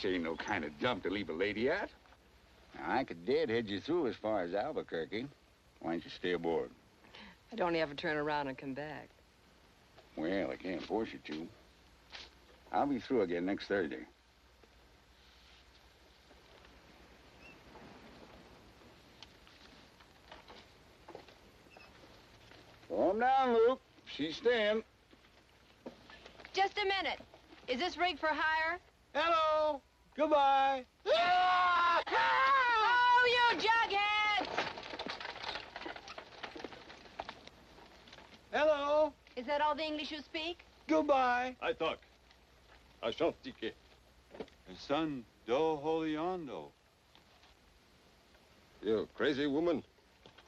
This ain't no kind of dump to leave a lady at. Now, I could dead head you through as far as Albuquerque. Why don't you stay aboard? I'd only have to turn around and come back. Well, I can't force you to. I'll be through again next Thursday. Calm down, Luke. She's staying. Just a minute. Is this rig for hire? Hello. Goodbye. Oh, you jugheads! Hello. Is that all the English you speak? Goodbye. I talk. Ashantique. Son do holiondo. You crazy woman?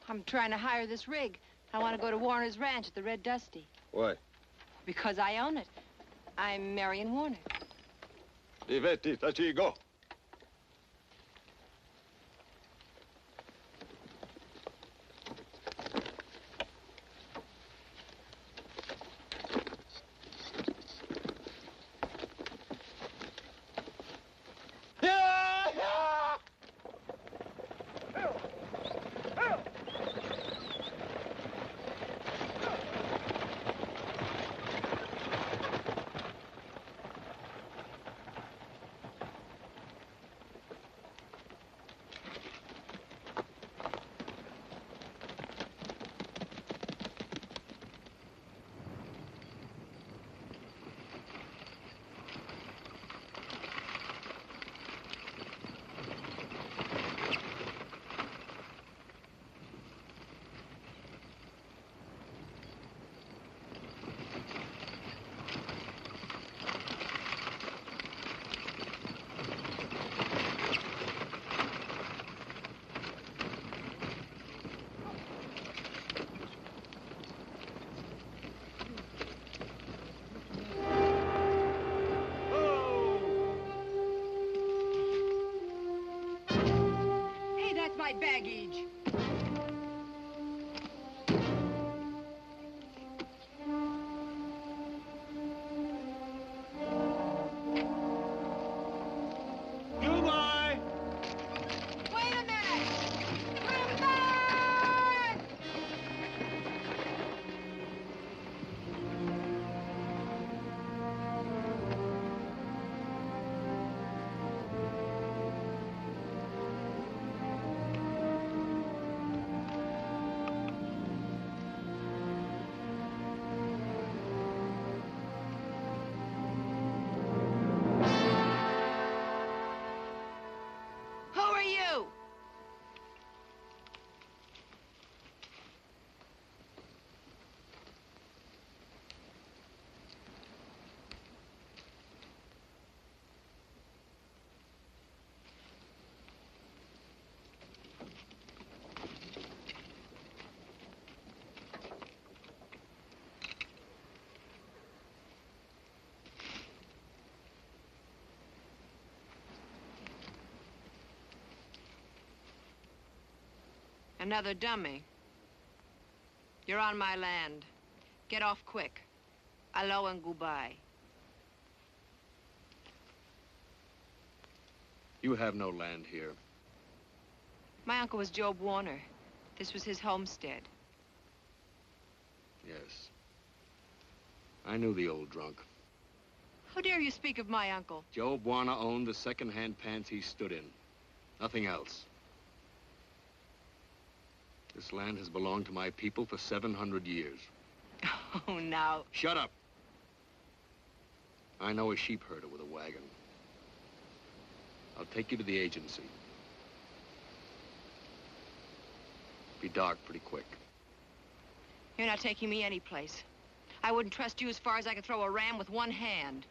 I'm trying to hire this rig. I want to go to Warner's ranch at the Red Dusty. Why? Because I own it. I'm Marion Warner. Iveti, tachi, go. My baggage. Goodbye. Wait a minute! Come back! Who are you? Another dummy. You're on my land. Get off quick. Alo and goodbye. You have no land here. My uncle was Job Warner. This was his homestead. Yes. I knew the old drunk. How dare you speak of my uncle? Job Warner owned the second-hand pants he stood in. Nothing else. This land has belonged to my people for 700 years. Oh, now. Shut up. I know a sheep herder with a wagon. I'll take you to the agency. Be dark pretty quick. You're not taking me anyplace. I wouldn't trust you as far as I could throw a ram with one hand.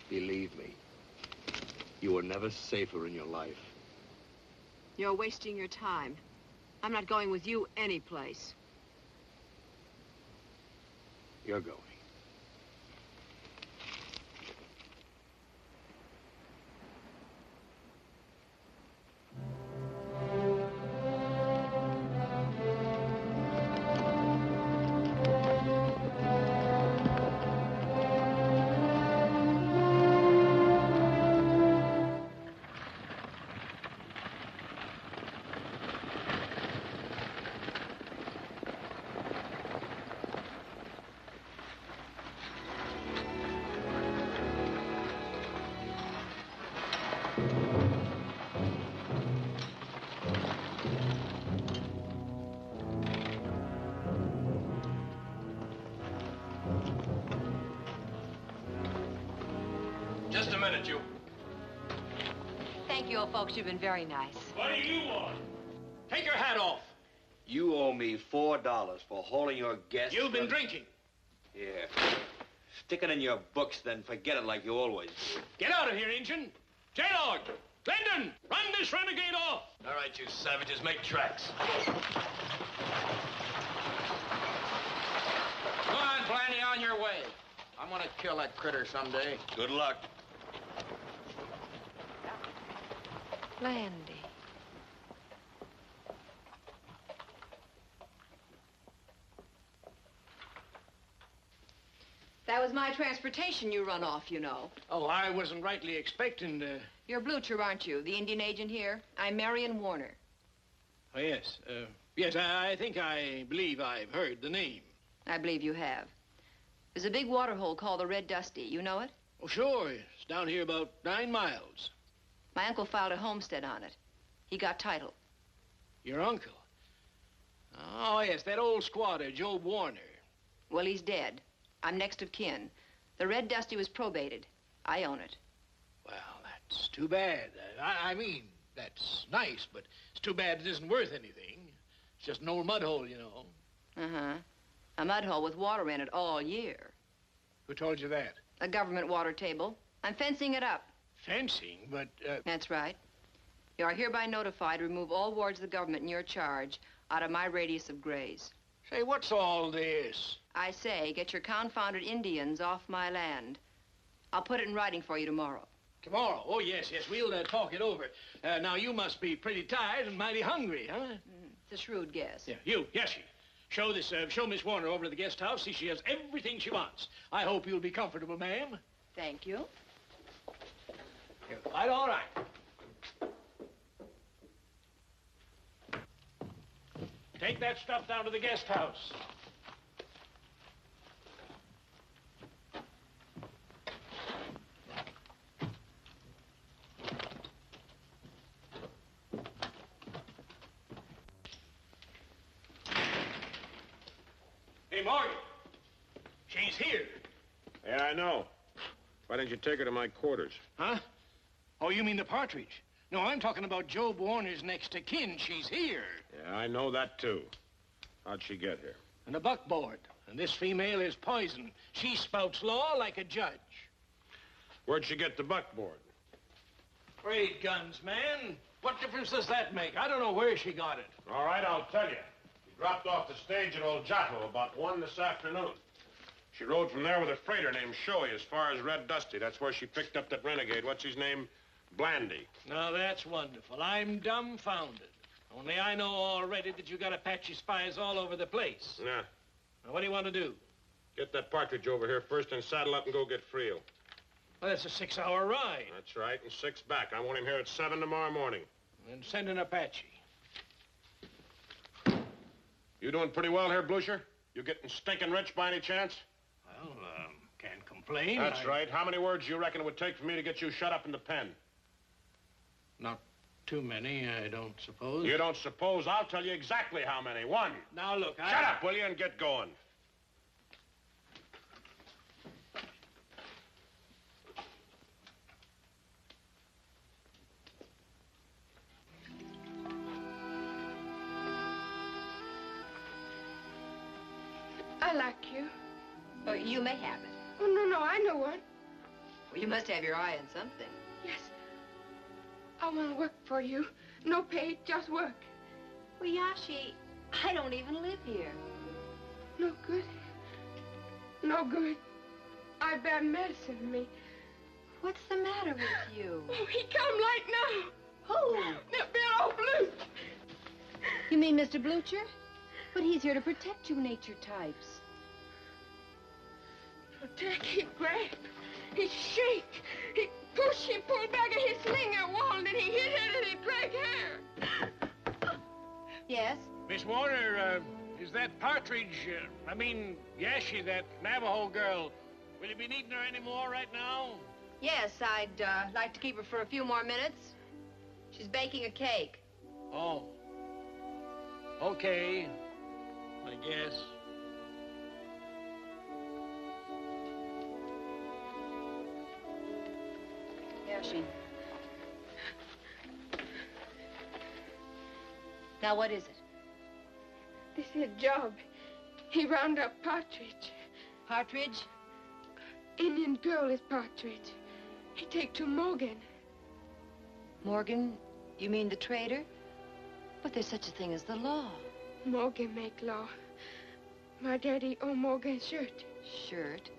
Believe me, you were never safer in your life. You're wasting your time. I'm not going with you anyplace. You're going. at you. Thank you, old folks. You've been very nice. What do you want? Take your hat off. You owe me $4 for holding your guests. You've been drinking. Yeah. Stick it in your books, then forget it like you always do. Get out of here, Injun. J-Log, Glendon, run this renegade off. All right, you savages, make tracks. Go on, Blandy, on your way. I'm gonna kill that critter someday. Good luck. Blandy. That was my transportation you run off, you know. Oh, I wasn't rightly expecting to... You're Blucher, aren't you? The Indian agent here? I'm Marion Warner. Oh, yes. Yes, I believe I've heard the name. I believe you have. There's a big water hole called the Red Dusty. You know it? Oh, sure. It's down here about 9 miles. My uncle filed a homestead on it. He got title. Your uncle? Oh, yes, that old squatter, Job Warner. Well, he's dead. I'm next of kin. The Red Dusty was probated. I own it. Well, that's too bad. I mean, that's nice, but it's too bad it isn't worth anything. It's just an old mud hole, you know. Uh-huh. A mud hole with water in it all year. Who told you that? A government water table. I'm fencing it up. Fencing, but, That's right. You are hereby notified to remove all wards of the government in your charge out of my radius of graze. Say, what's all this? I say, get your confounded Indians off my land. I'll put it in writing for you tomorrow. Tomorrow? Oh, yes, we'll talk it over. Now, you must be pretty tired and mighty hungry, huh? It's a shrewd guess. Yeah, you, yes, you. Show Miss Warner over to the guest house. See she has everything she wants. I hope you'll be comfortable, ma'am. Thank you. You're quite all right. Take that stuff down to the guest house. Hey, Morgan. She's here. Yeah, I know. Why didn't you take her to my quarters? Huh? Oh, you mean the partridge? No, I'm talking about Job Warner's next of kin. She's here. Yeah, I know that, too. How'd she get here? And a buckboard. And this female is poison. She spouts law like a judge. Where'd she get the buckboard? Great guns, man. What difference does that make? I don't know where she got it. All right, I'll tell you. She dropped off the stage at Old Jatto about 1 this afternoon. She rode from there with a freighter named Shoei as far as Red Dusty. That's where she picked up that renegade. What's his name? Blandy. Now, that's wonderful. I'm dumbfounded. Only I know already that you got Apache spies all over the place. Yeah. Now, what do you want to do? Get that partridge over here first and saddle up and go get Freel. Well, that's a 6-hour ride. That's right, and 6 back. I want him here at 7 tomorrow morning. And send an Apache. You doing pretty well here, Blucher? You getting stinking rich by any chance? Well, can't complain. That's right. How many words do you reckon it would take for me to get you shut up in the pen? Not too many, I don't suppose. You don't suppose? I'll tell you exactly how many. 1. Now, look, Shut up, will you, and get going. I like you. Oh, you may have it. Oh, no, I know one. Well, you must have your eye on something. Yes. I want to work for you. No pay, just work. Well, Yashi, I don't even live here. No good. No good. I bear medicine in me. What's the matter with you? Oh, he come like now. Who? That big old blue. You mean Mr. Blucher? But he's here to protect you nature types. Attack, he grab, he shake, he push, he pull back at his sling at wall, and then he hit it and he drag hair. Yes? Miss Warner, is that partridge, Yashi, that Navajo girl, will you be needing her any more right now? Yes, I'd like to keep her for a few more minutes. She's baking a cake. Oh. Okay. I guess. Vanishing. Now, what is it? This is a job. He round up Partridge. Partridge? Indian girl is Partridge. He take to Morgan. Morgan? You mean the trader? But there's such a thing as the law. Morgan make law. My daddy owe Morgan shirt. Shirt?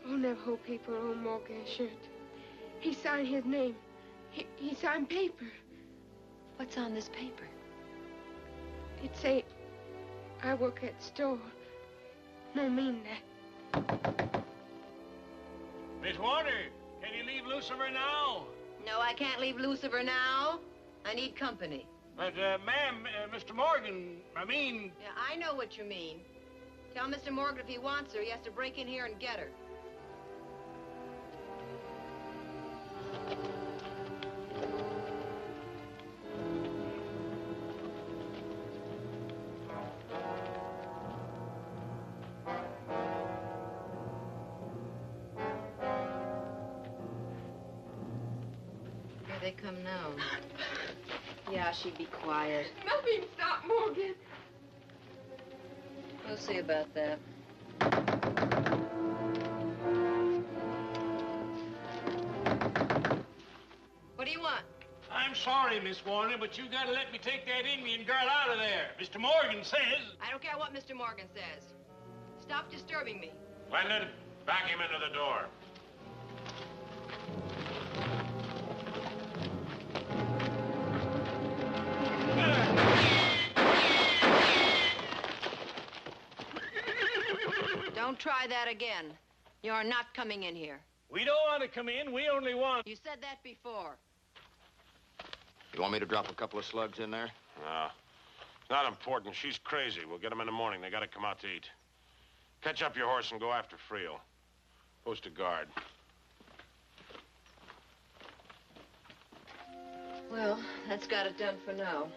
Oh, never hope people owe Morgan shirt. He signed his name. He signed paper. What's on this paper? It say, I work at store. No mean that. Miss Warner, can you leave Lucifer now? No, I can't leave Lucifer now. I need company. But, ma'am, Mr. Morgan, I mean... Yeah, I know what you mean. Tell Mr. Morgan if he wants her, he has to break in here and get her. Here they come now. Yeah, she'd be quiet. Nothing stop Morgan. We'll see about that. What do you want? I'm sorry, Miss Warner, but you gotta let me take that Indian girl out of there. Mr. Morgan says... I don't care what Mr. Morgan says. Stop disturbing me. Glendon, back him into the door. Don't try that again. You're not coming in here. We don't want to come in. We only want... You said that before. You want me to drop a couple of slugs in there? No. It's not important. She's crazy. We'll get them in the morning. They gotta come out to eat. Catch up your horse and go after Friel. Post a guard. Well, that's got it done for now.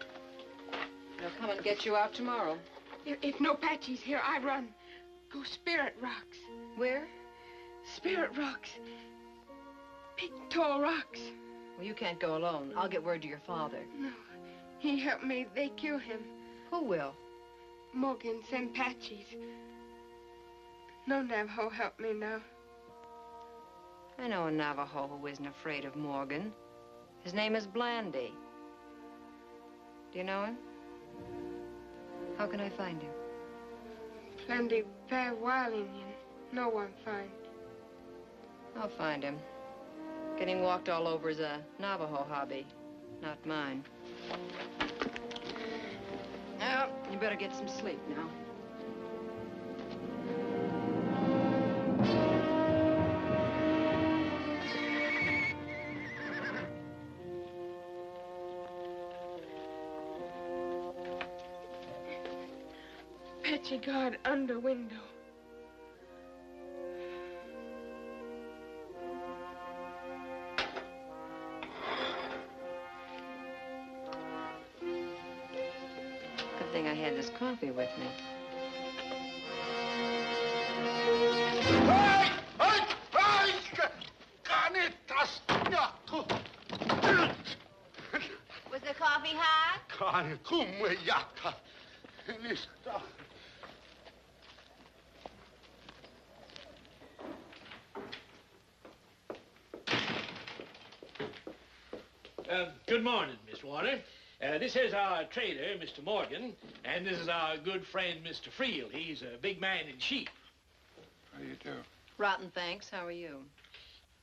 They'll come and get you out tomorrow. If no Patchy's here, I run. Go Spirit Rocks. Where? Spirit Rocks. Big, tall rocks. Well, you can't go alone. I'll get word to your father. No. He helped me. They kill him. Who will? Morgan send Patchy's. No Navajo help me now. I know a Navajo who isn't afraid of Morgan. His name is Blandy. Do you know him? How can I find him? Plenty fair wild Indian. No one find. I'll find him. Getting walked all over is a Navajo hobby, not mine. Well, you better get some sleep now. Patchy guard under window. Good thing I had this coffee with me. Was the coffee hot? Good morning, Miss Warner. This is our trader, Mr. Morgan, and this is our good friend, Mr. Friel. He's a big man in sheep. How do you do? Rotten, thanks. How are you?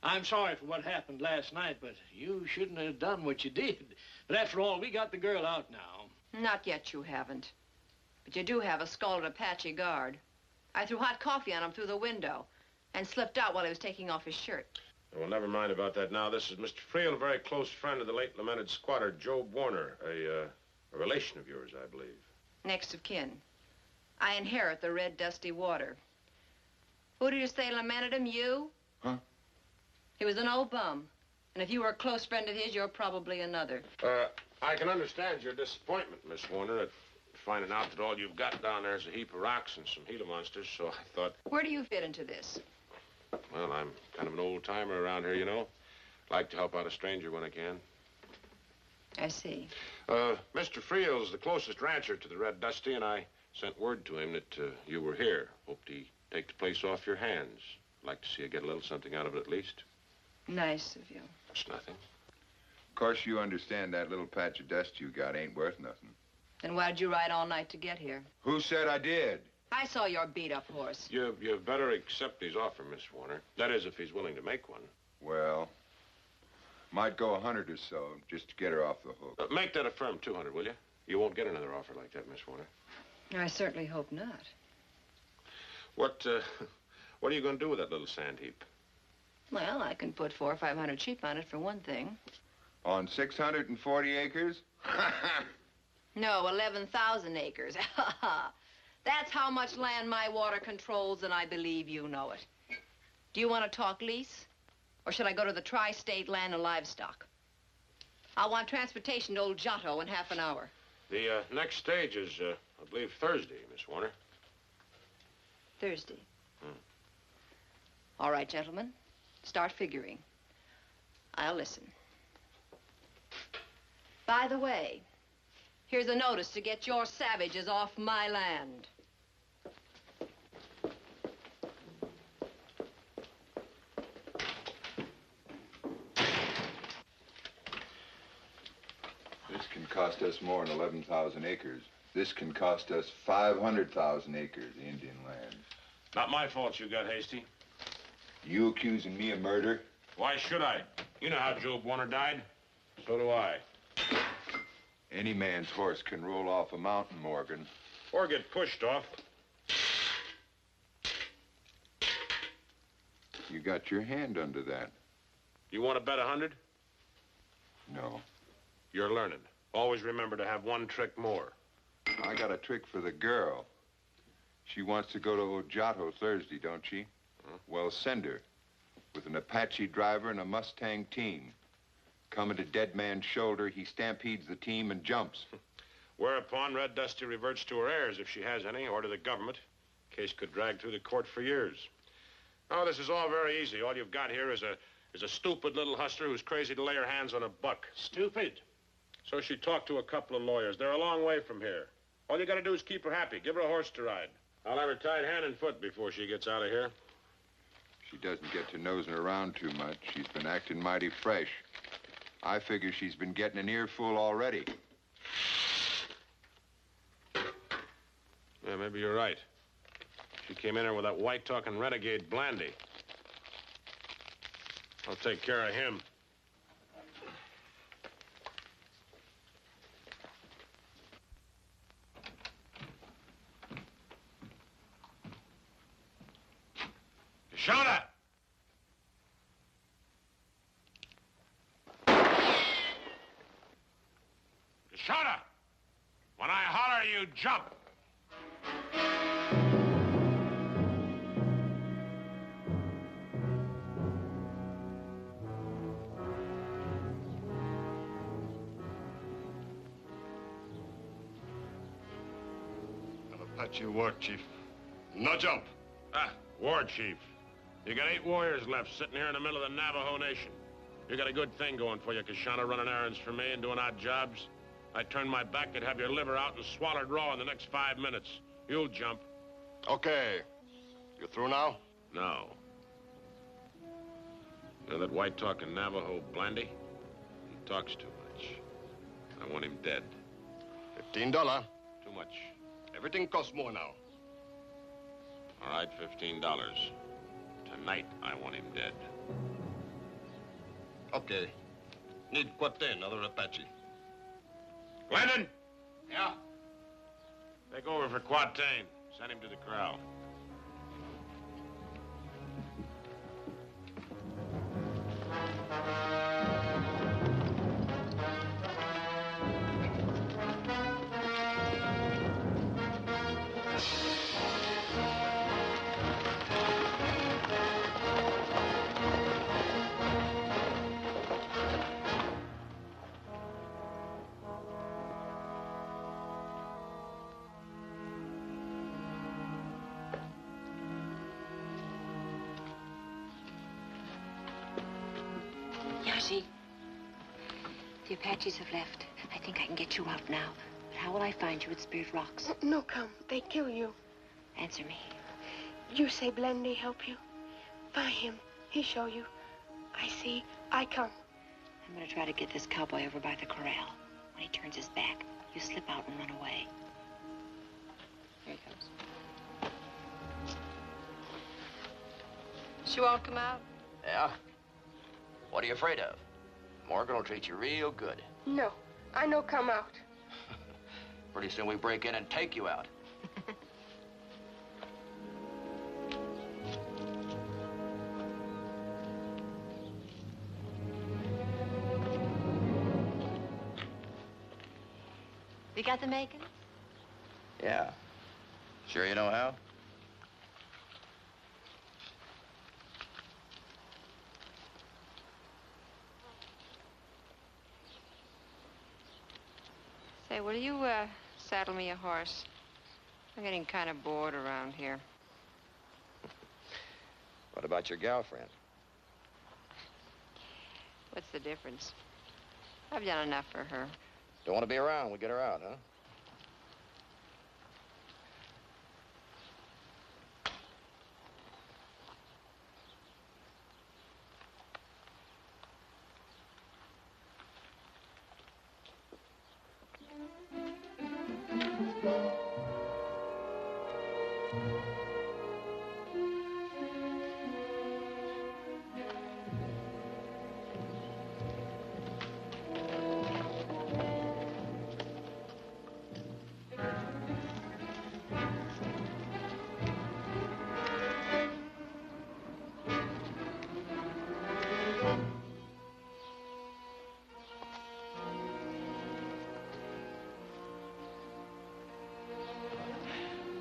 I'm sorry for what happened last night, but you shouldn't have done what you did. But after all, we got the girl out now. Not yet, you haven't. But you do have a scalded Apache guard. I threw hot coffee on him through the window and slipped out while he was taking off his shirt. Well, never mind about that now. This is Mr. Friel, a very close friend of the late lamented squatter, Job Warner, a relation of yours, I believe. Next of kin. I inherit the red, dusty water. Who did you say lamented him? You? Huh? He was an old bum. And if you were a close friend of his, you're probably another. I can understand your disappointment, Miss Warner, at finding out that all you've got down there is a heap of rocks and some Gila monsters, so I thought... Where do you fit into this? Well, I'm kind of an old-timer around here, you know. Like to help out a stranger when I can. I see. Mr. Friel's the closest rancher to the Red Dusty, and I sent word to him that you were here. Hoped he'd take the place off your hands. Like to see you get a little something out of it at least. Nice of you. It's nothing. Of course, you understand that little patch of dust you got ain't worth nothing. Then why'd you ride all night to get here? Who said I did? I saw your beat-up horse. You better accept his offer, Miss Warner. That is, if he's willing to make one. Well, might go 100 or so, just to get her off the hook. Make that a firm 200, will you? You won't get another offer like that, Miss Warner. I certainly hope not. What are you going to do with that little sand heap? Well, I can put 400 or 500 sheep on it for one thing. On 640 acres? No, 11,000 acres. That's how much land my water controls, and I believe you know it. Do you want to talk lease? Or should I go to the tri-state land and livestock? I want transportation to old Giotto in half an hour. The next stage is, I believe, Thursday, Miss Warner. Thursday. All right, gentlemen. Start figuring. I'll listen. By the way, here's a notice to get your savages off my land. This can cost us more than 11,000 acres. This can cost us 500,000 acres, Indian land. Not my fault you got hasty. You accusing me of murder? Why should I? You know how Job Warner died. So do I. Any man's horse can roll off a mountain, Morgan. Or get pushed off. You got your hand under that. You want to bet 100? No. You're learning. Always remember to have one trick more. I got a trick for the girl. She wants to go to Giotto Thursday, don't she? Huh? Well, send her. With an Apache driver and a Mustang team. Coming to Dead Man's Shoulder, he stampedes the team and jumps. Whereupon Red Dusty reverts to her heirs, if she has any, or to the government. Case could drag through the court for years. Oh, this is all very easy. All you've got here is a stupid little hustler who's crazy to lay her hands on a buck. Stupid? So she talked to a couple of lawyers. They're a long way from here. All you gotta do is keep her happy. Give her a horse to ride. I'll have her tied hand and foot before she gets out of here. She doesn't get to nosing around too much. She's been acting mighty fresh. I figure she's been getting an earful already. Yeah, maybe you're right. She came in here with that white-talking renegade Blandy. I'll take care of him. Shona! Shona! When I holler, you jump. An Apache war chief. No jump. Ah, war chief. You got 8 warriors left sitting here in the middle of the Navajo Nation. You got a good thing going for you, Kashana, running errands for me and doing odd jobs. I turned my back, I'd have your liver out and swallowed raw in the next 5 minutes. You'll jump. Okay. You through now? No. You know that white-talking Navajo Blandy? He talks too much. I want him dead. $15. Too much. Everything costs more now. All right, $15. Tonight, I want him dead. Okay. Need Cuate, another Apache. Glendon! Yeah? Take over for Quatain. Send him to the corral. Chief, the Apaches have left. I think I can get you out now. But how will I find you at Spirit Rocks? No, come. They kill you. Answer me. You say Blendy help you. Find him. He show you. I see. I come. I'm gonna try to get this cowboy over by the corral. When he turns his back, you slip out and run away. Here he comes. She won't come out? Yeah? What are you afraid of? Morgan will treat you real good. No. I no come out. Pretty soon we break in and take you out. You got the makings? Yeah. Sure you know how? Say, will you, saddle me a horse? I'm getting kind of bored around here. What about your gal friend? What's the difference? I've done enough for her. Don't want to be around. We get her out, huh?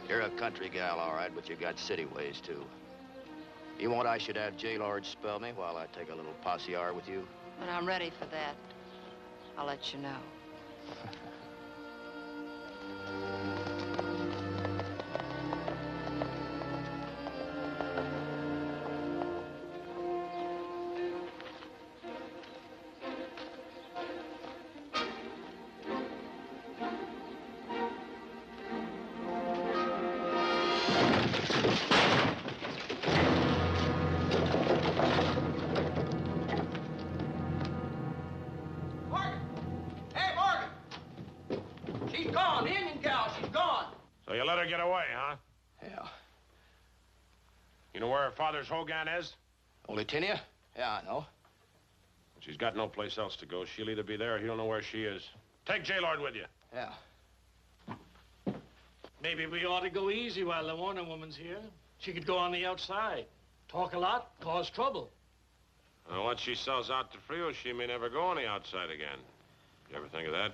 You're a country gal, all right, but you got city ways, too. You want I should have J-Lord spell me while I take a little posse-ar with you? When I'm ready for that, I'll let you know. Get away, huh? Yeah. You know where her father's Hogan is? Only Tinia? Yeah, I know. She's got no place else to go. She'll either be there or he'll know where she is. Take J-Lord with you. Yeah. Maybe we ought to go easy while the Warner woman's here. She could go on the outside. Talk a lot, cause trouble. Well, once she sells out to Frio, she may never go on the outside again. You ever think of that?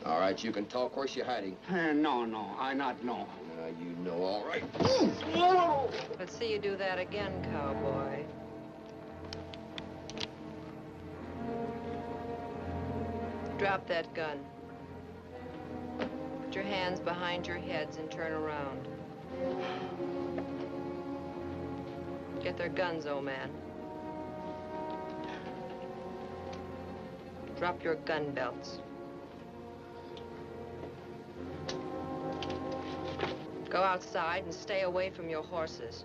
All right, you can talk. Where's she hiding? No, I not know. You know, all right. Let's see you do that again, cowboy. Drop that gun. Put your hands behind your heads and turn around. Get their guns, old man. Drop your gun belts. Go outside and stay away from your horses.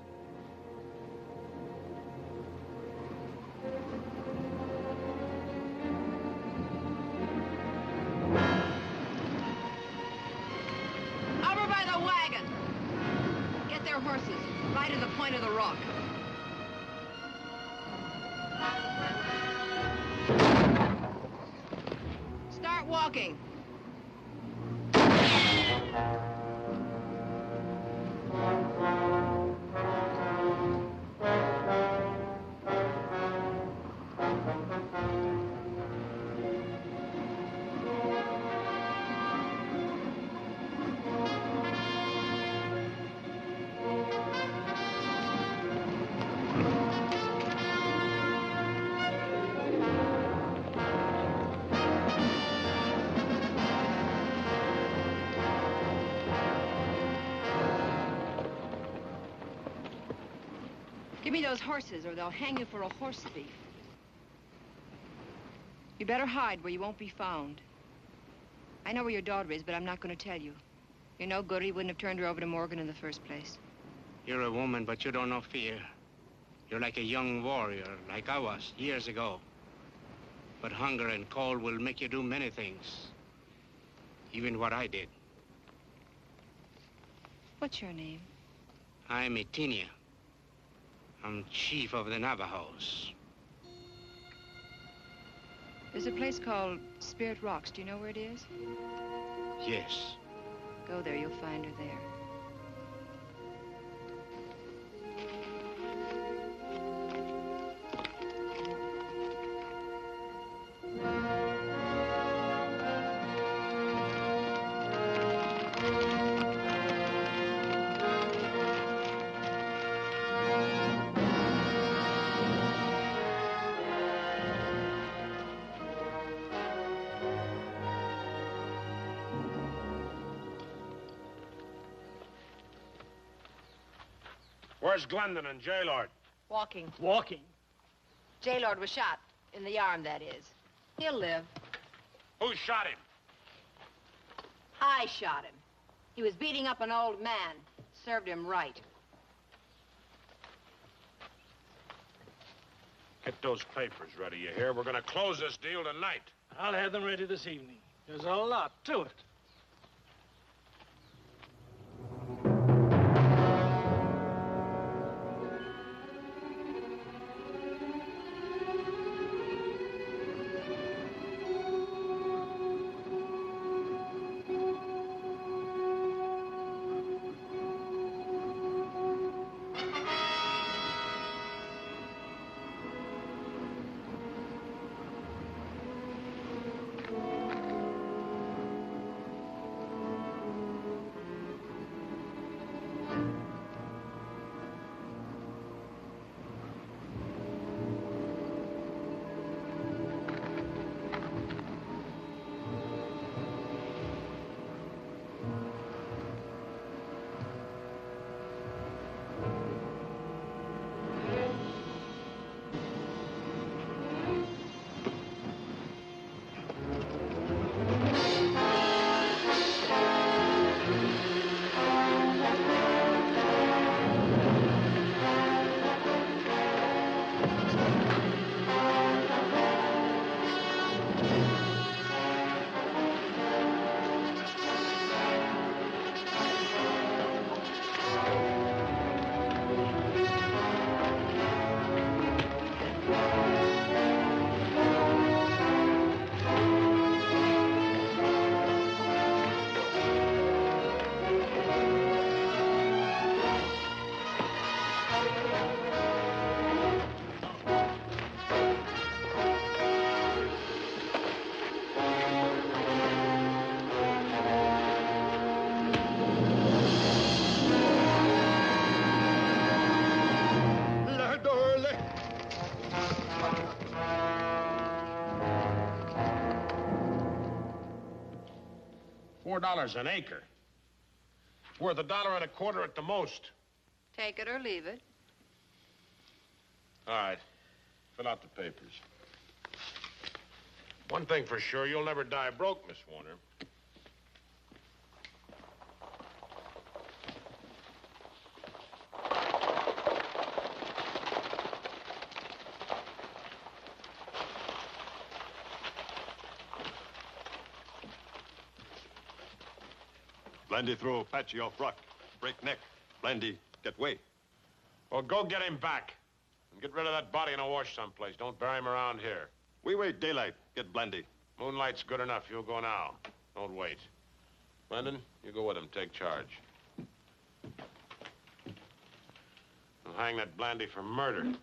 horses, right at the point of the rock. Start walking. Give me those horses, or they'll hang you for a horse thief. You better hide where you won't be found. I know where your daughter is, but I'm not going to tell you. You're no good, or you wouldn't have turned her over to Morgan in the first place. You're a woman, but you don't know fear. You're like a young warrior, like I was years ago. But hunger and cold will make you do many things. Even what I did. What's your name? I'm Etinia. I'm chief of the Navajos. There's a place called Spirit Rocks. Do you know where it is? Yes. Go there, you'll find her there. Where's Glendon and J-Lord? Walking. Walking? J-Lord was shot. In the arm, that is. He'll live. Who shot him? I shot him. He was beating up an old man. Served him right. Get those papers ready, you hear? We're gonna close this deal tonight. I'll have them ready this evening. There's a lot to it. $4 an acre. Worth $1.25 at the most. Take it or leave it. All right. Fill out the papers. One thing for sure, you'll never die broke, Miss Warner. Blandy throw Apache off rock. Break neck. Blandy Get away. Well, go get him back. And get rid of that body in a wash someplace. Don't bury him around here. We wait daylight. Get Blandy. Moonlight's good enough. You'll go now. Don't wait. Brendan, you go with him. Take charge. I'll hang that Blandy for murder.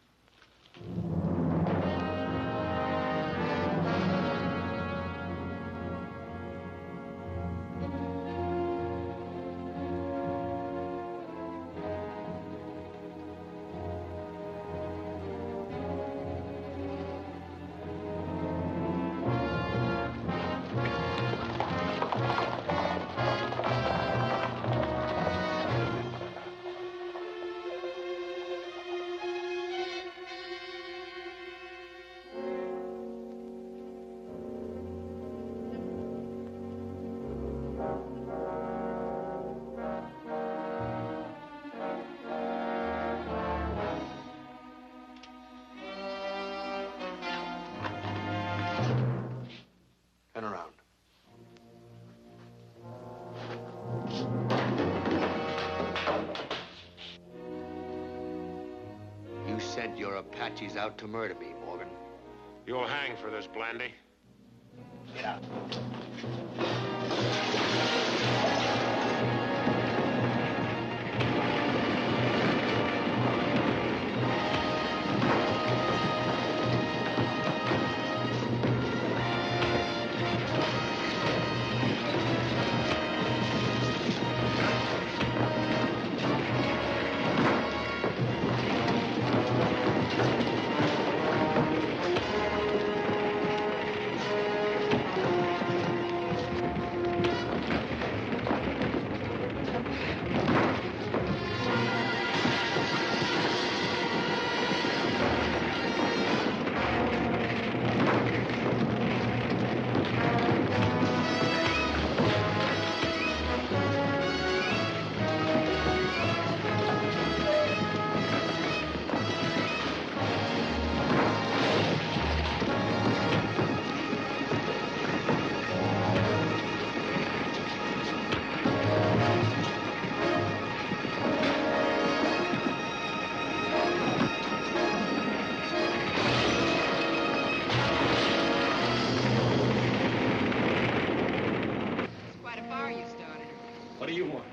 Turn around. You sent your Apaches out to murder me, Morgan. You'll hang for this, Blandy. Get out. What do you want?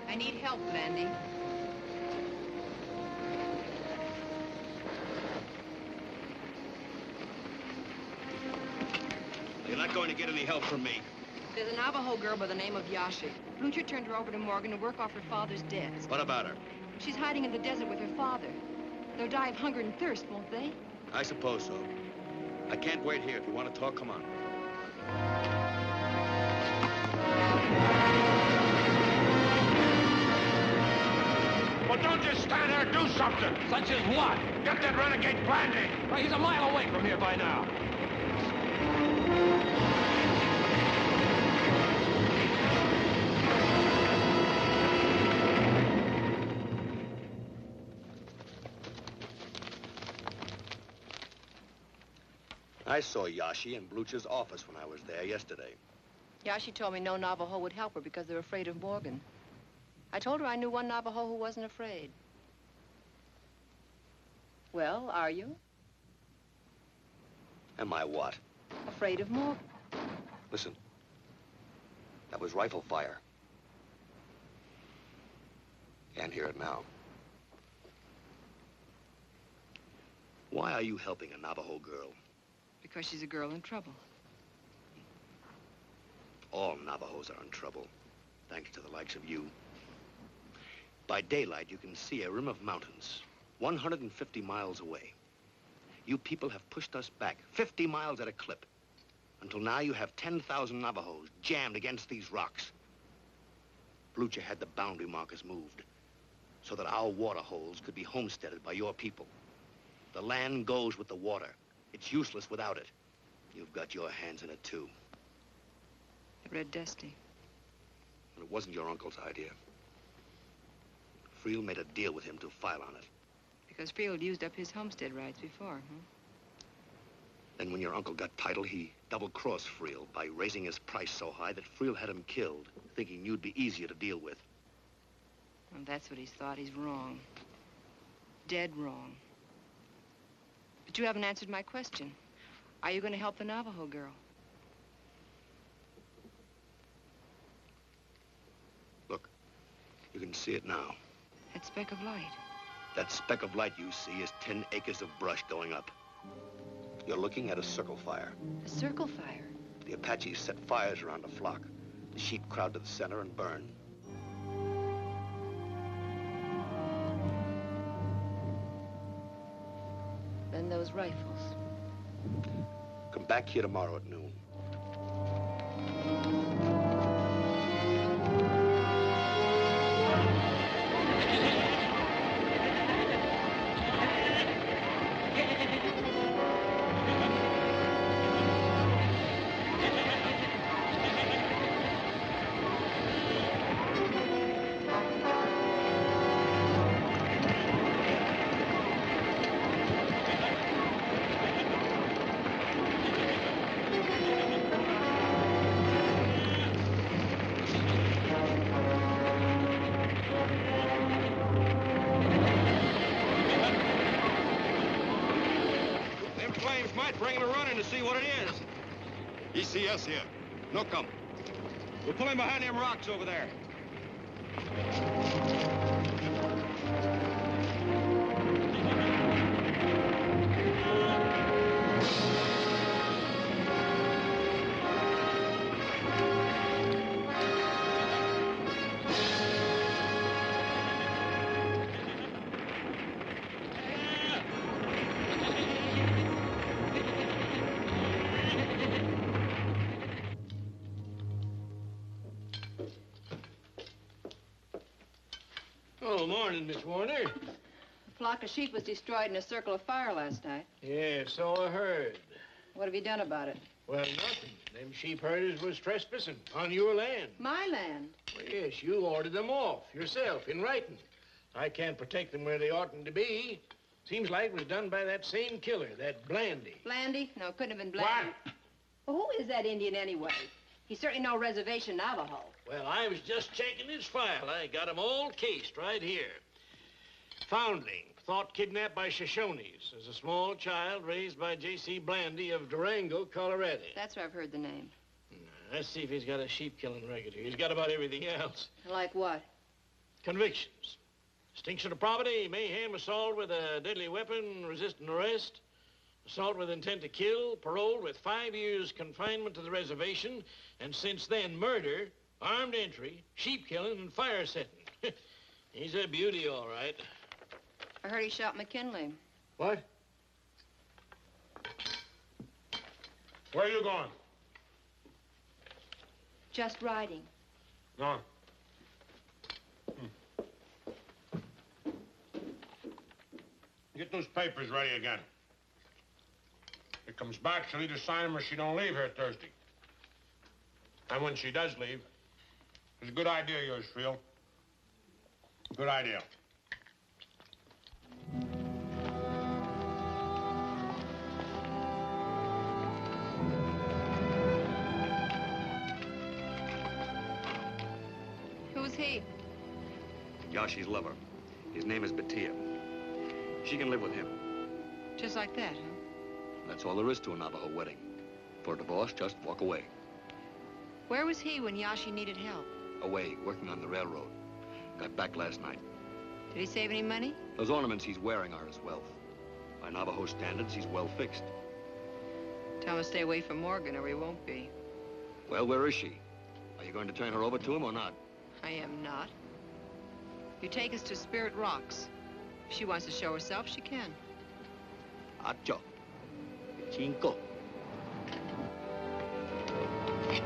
I need help, Blandy. You're not going to get any help from me. There's a Navajo girl by the name of Yashi. Blucher turned her over to Morgan to work off her father's debts. What about her? She's hiding in the desert with her father. They'll die of hunger and thirst, won't they? I suppose so. I can't wait here. If you want to talk, come on. Well, don't just stand there. Do something. Such as what? Get that renegade Blandy. Well, he's a mile away from here by now. I saw Yashi in Blucher's office when I was there yesterday. Yashi told me no Navajo would help her because they're afraid of Morgan. I told her I knew one Navajo who wasn't afraid. Well, are you? Am I what? Afraid of Morgan. Listen. That was rifle fire. Can't hear it now. Why are you helping a Navajo girl? Because she's a girl in trouble. All Navajos are in trouble, thanks to the likes of you. By daylight, you can see a rim of mountains, 150 miles away. You people have pushed us back 50 miles at a clip. Until now, you have 10,000 Navajos jammed against these rocks. Blucher had the boundary markers moved so that our water holes could be homesteaded by your people. The land goes with the water. It's useless without it. You've got your hands in it, too. The Red Dusty. And it wasn't your uncle's idea. Friel made a deal with him to file on it. Because Friel used up his homestead rights before, huh? Then when your uncle got title, he double-crossed Friel by raising his price so high that Friel had him killed, thinking you'd be easier to deal with. Well, that's what he's thought. He's wrong. Dead wrong. But you haven't answered my question. Are you going to help the Navajo girl? Look, you can see it now. That speck of light. That speck of light you see is 10 acres of brush going up. You're looking at a circle fire. A circle fire? The Apaches set fires around the flock. The sheep crowd to the center and burn. Then those rifles. Come back here tomorrow at noon. Bring him a run in to see what it is. ECS here. No come. We'll pull him behind them rocks over there. Oh, morning, Miss Warner. A flock of sheep was destroyed in a circle of fire last night. Yeah, so I heard. What have you done about it? Well, nothing. Them sheep herders was trespassing on your land. My land? Well, yes, you ordered them off yourself in writing. I can't protect them where they oughtn't to be. Seems like it was done by that same killer, that Blandy. Blandy? No, it couldn't have been Blandy. What? Well, who is that Indian anyway? He's certainly no reservation Navajo. Well, I was just checking his file. I got him all cased right here. Foundling, thought kidnapped by Shoshones as a small child raised by J.C. Blandy of Durango, Colorado. That's where I've heard the name. Let's see if he's got a sheep-killing record here. He's got about everything else. Like what? Convictions. Extinction of property, mayhem, assault with a deadly weapon, resisting arrest, assault with intent to kill, paroled with 5 years confinement to the reservation, and since then, murder, armed entry, sheep killing, and fire setting. He's a beauty, all right. I heard he shot McKinley. What? Where are you going? Just riding. No. Get those papers ready again. If she comes back, she'll either sign them or she don't leave here Thursday. And when she does leave, it's a good idea of yours, Phil. Good idea. Who's he? Yashi's lover. His name is Batia. She can live with him. Just like that, huh? That's all there is to a Navajo wedding. For a divorce, just walk away. Where was he when Yashi needed help? Away, working on the railroad. Got back last night. Did he save any money? Those ornaments he's wearing are his wealth. By Navajo standards, he's well fixed. Tell him to stay away from Morgan or he won't be. Well, where is she? Are you going to turn her over to him or not? I am not. You take us to Spirit Rocks. If she wants to show herself, she can. Acho. Cinco. Ate.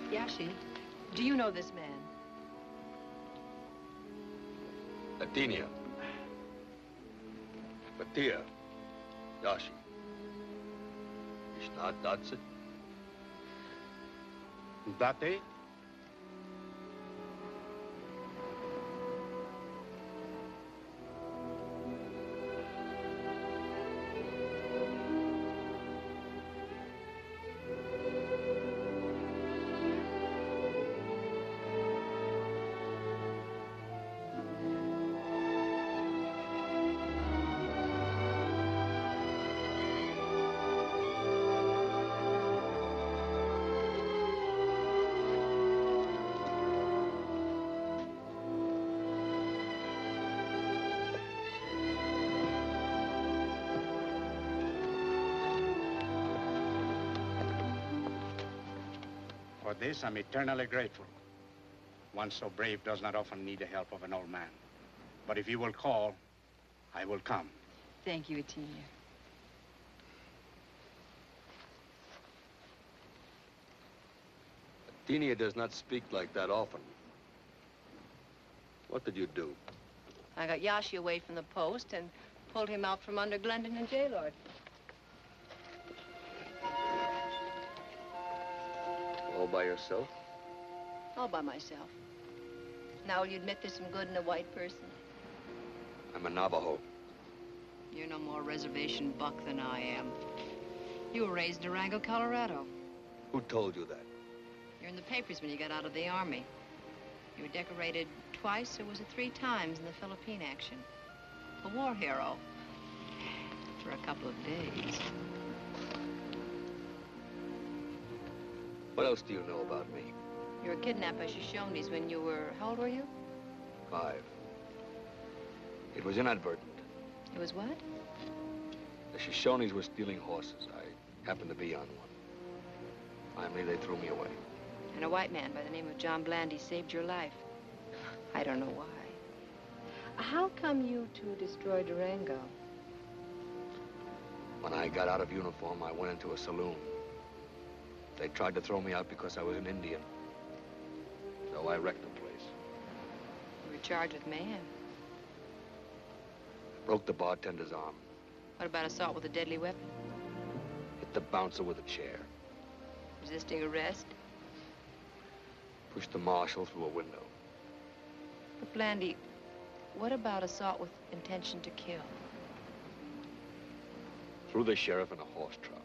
Yashi, do you know this man? Adenia. Batia. Yashi. Ishna Datsit. Date? For this, I'm eternally grateful. One so brave does not often need the help of an old man. But if you will call, I will come. Thank you, Etinia. Athenia does not speak like that often. What did you do? I got Yashi away from the post and pulled him out from under Glendon and Gaylord. All by yourself? All by myself. Now, will you admit there's some good in a white person? I'm a Navajo. You're no more reservation buck than I am. You were raised in Durango, Colorado. Who told you that? You're in the papers when you got out of the Army. You were decorated twice, or was it 3 times in the Philippine action? A war hero. For a couple of days. What else do you know about me? You were kidnapped by Shoshones when you were... How old were you? 5. It was inadvertent. It was what? The Shoshones were stealing horses. I happened to be on one. Finally, they threw me away. And a white man by the name of John Blandy saved your life. I don't know why. How come you two destroyed Durango? When I got out of uniform, I went into a saloon. They tried to throw me out because I was an Indian. So I wrecked the place. You were charged with mayhem. Broke the bartender's arm. What about assault with a deadly weapon? Hit the bouncer with a chair. Resisting arrest? Pushed the marshal through a window. But Blandy, what about assault with intention to kill? Threw the sheriff in a horse trap.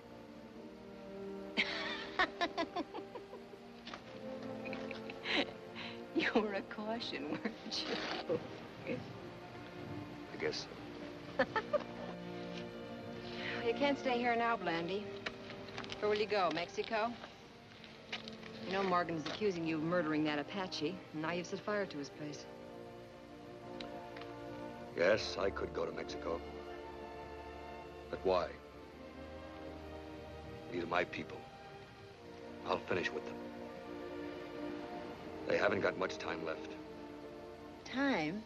You were a caution, weren't you? I guess so. You can't stay here now, Blandy. Where will you go, Mexico? You know Morgan's accusing you of murdering that Apache, and now you've set fire to his place. Yes, I could go to Mexico. But why? These are my people. I'll finish with them. They haven't got much time left. Time?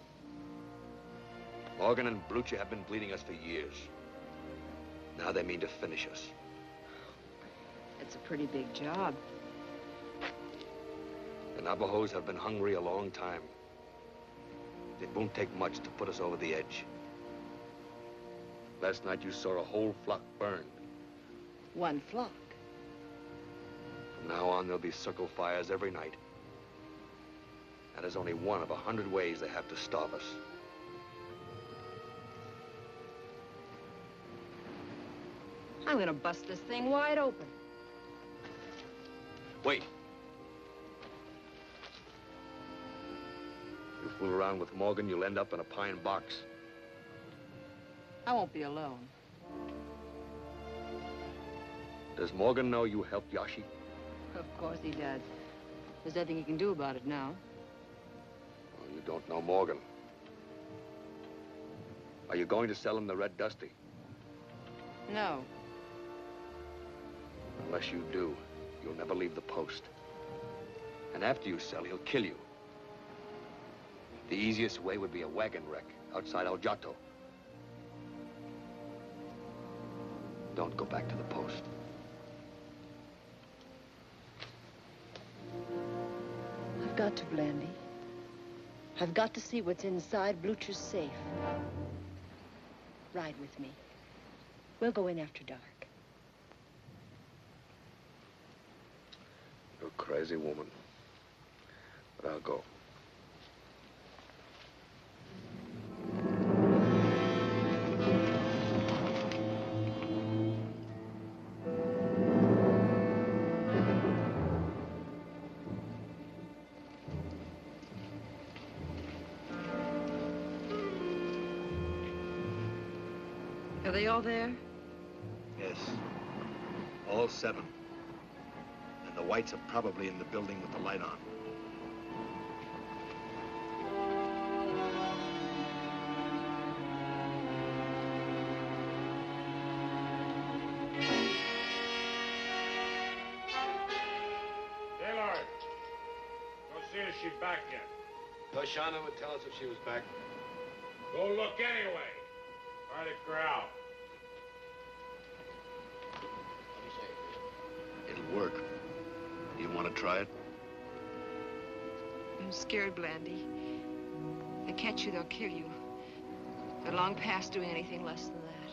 Morgan and Blucher have been bleeding us for years. Now they mean to finish us. That's a pretty big job. The Navajos have been hungry a long time. It won't take much to put us over the edge. Last night you saw a whole flock burned. One flock? From now on, there'll be circle fires every night. That is only one of 100 ways they have to starve us. I'm gonna bust this thing wide open. Wait. You fool around with Morgan, you'll end up in a pine box. I won't be alone. Does Morgan know you helped Yashi? Of course he does. There's nothing he can do about it now. Well, you don't know Morgan. Are you going to sell him the Red Dusty? No. Unless you do, you'll never leave the post. And after you sell, he'll kill you. The easiest way would be a wagon wreck outside El Jato. Don't go back to the post. I've got to, Blandy. I've got to see what's inside Blucher's safe. Ride with me. We'll go in after dark. You're a crazy woman. But I'll go. Are they all there? Yes. All 7. And the whites are probably in the building with the light on. Gaylord, go see if she's back yet. Doshana would tell us if she was back. Go look anyway. Try to corral. It'll work. You want to try it? I'm scared, Blandy. If they catch you, they'll kill you. They're long past doing anything less than that.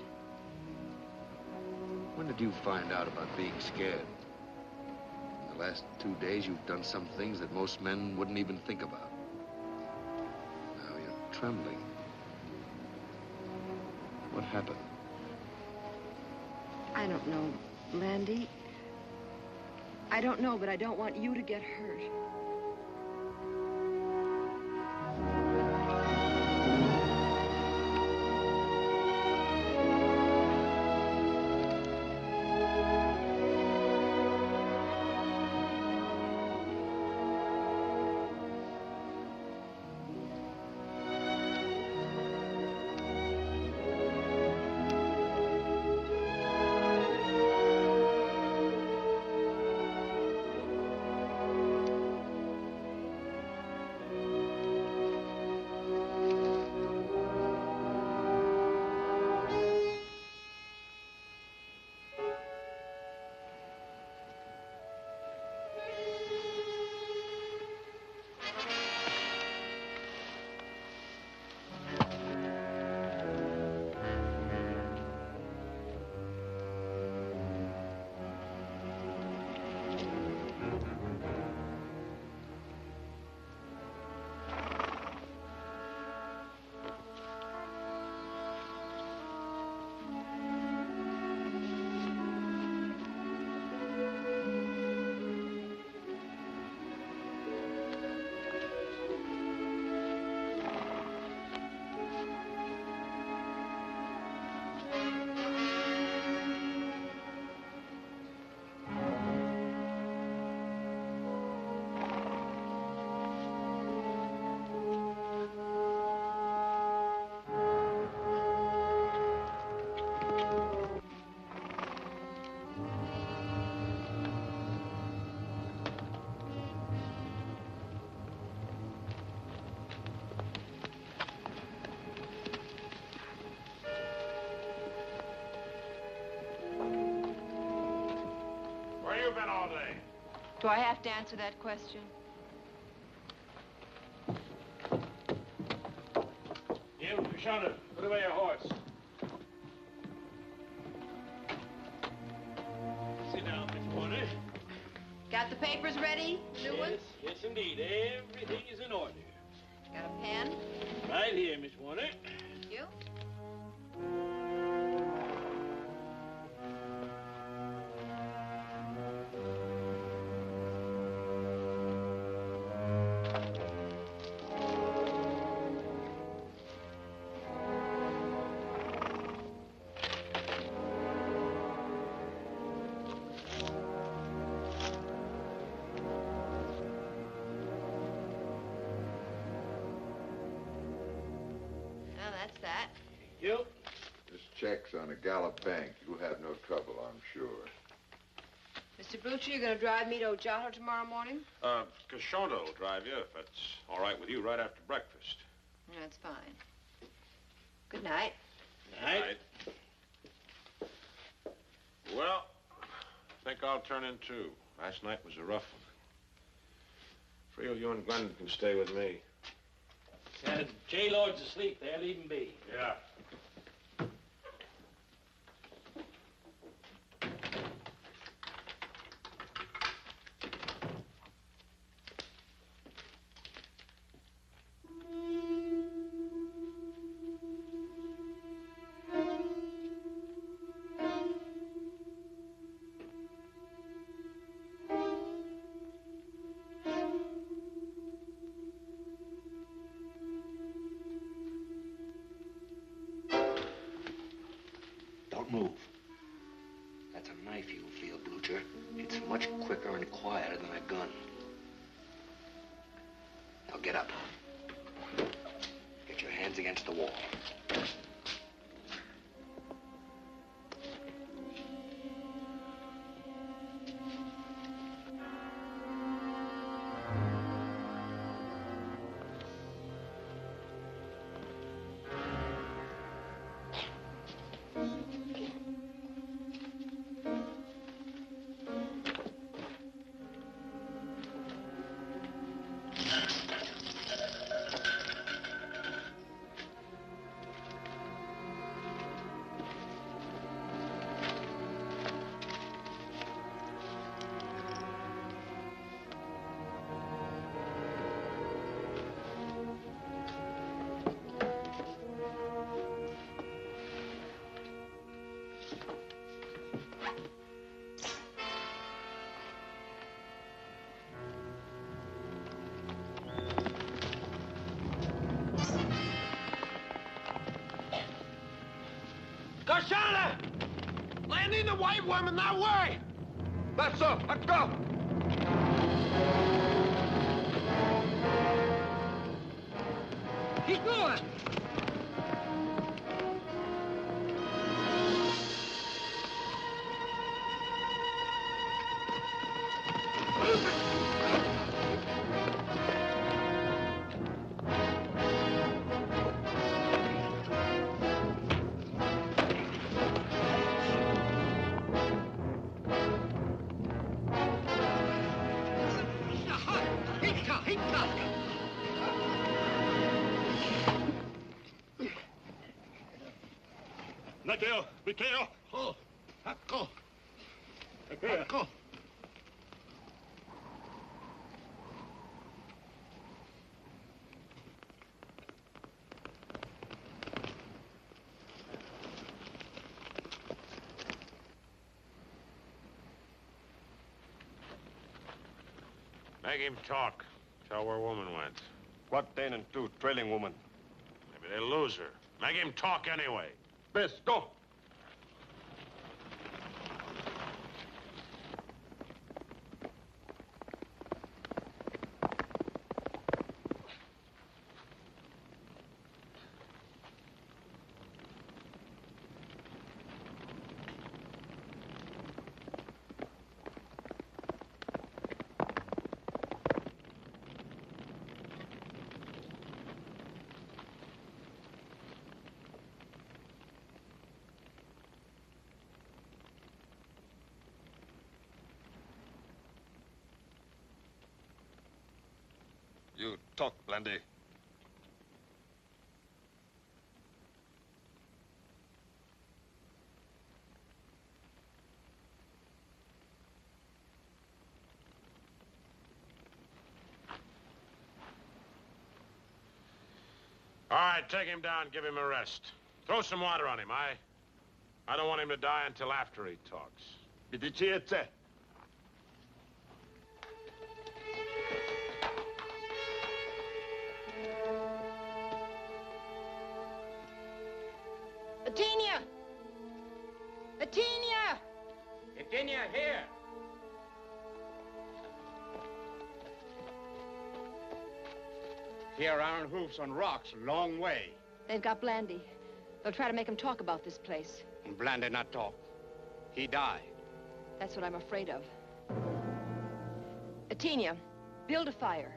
When did you find out about being scared? In the last 2 days, you've done some things that most men wouldn't even think about. Now you're trembling. What happened? I don't know, Blandy. I don't know, but I don't want you to get hurt. Where you been all day? Do I have to answer that question? Jim, Shoshana, put away your horse. Sit down, Miss Warner. Got the papers ready, new ones? Yes, indeed. Everything is in order. Got a pen? Right here, Miss Warner. Thank you. That's that. You? This check's on a Gallup bank. You'll have no trouble, I'm sure. Mr. Butcher, you're going to drive me to Ojato tomorrow morning? Kashona will drive you, if that's all right with you, right after breakfast. That's fine. Good night. Night. Well, I think I'll turn in, too. Last night was a rough one. Feel you and Glendon can stay with me. J. Lord's asleep there. Leave him be. Yeah. and quieter than a gun. Now get up. Get your hands against the wall. Garshana! Landing the white woman that way! That's so. Let's go. Keep going. Mateo, Mateo. Oh, Paco. Paco. Make him talk. Tell where woman went. What then and two trailing woman? Maybe they'll lose her. Make him talk anyway. Best go. You talk, Blandy. All right, take him down, give him a rest. Throw some water on him. I don't want him to die until after he talks. Bidiciece. Atinia! Atinia! Atinia, here. Here aren't hoofs on rocks, long way. They've got Blandy. They'll try to make him talk about this place. And Blandy not talk. He die. That's what I'm afraid of. Atinia, build a fire.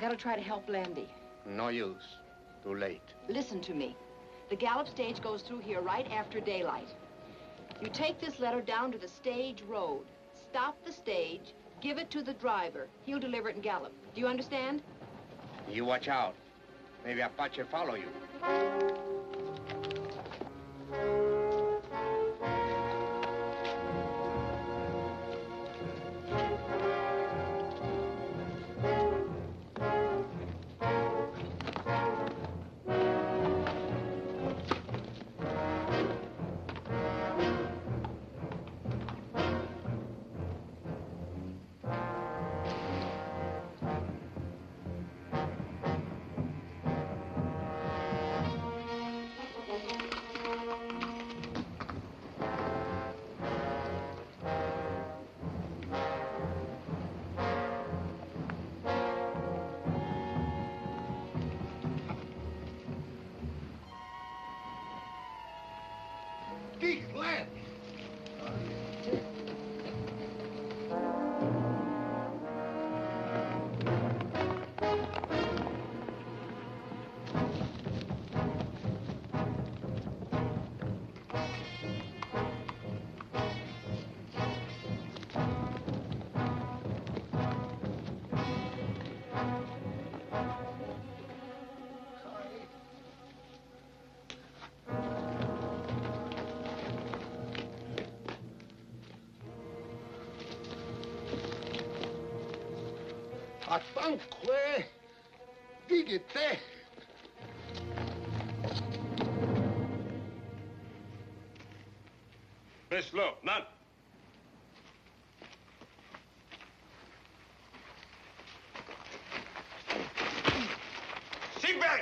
I've got to try to help Landy. No use. Too late. Listen to me. The Gallop stage goes through here right after daylight. You take this letter down to the stage road. Stop the stage, give it to the driver. He'll deliver it in Gallop. Do you understand? You watch out. Maybe Apache follow you. Atanque, digite. Miss Lowe, none. Seat belt!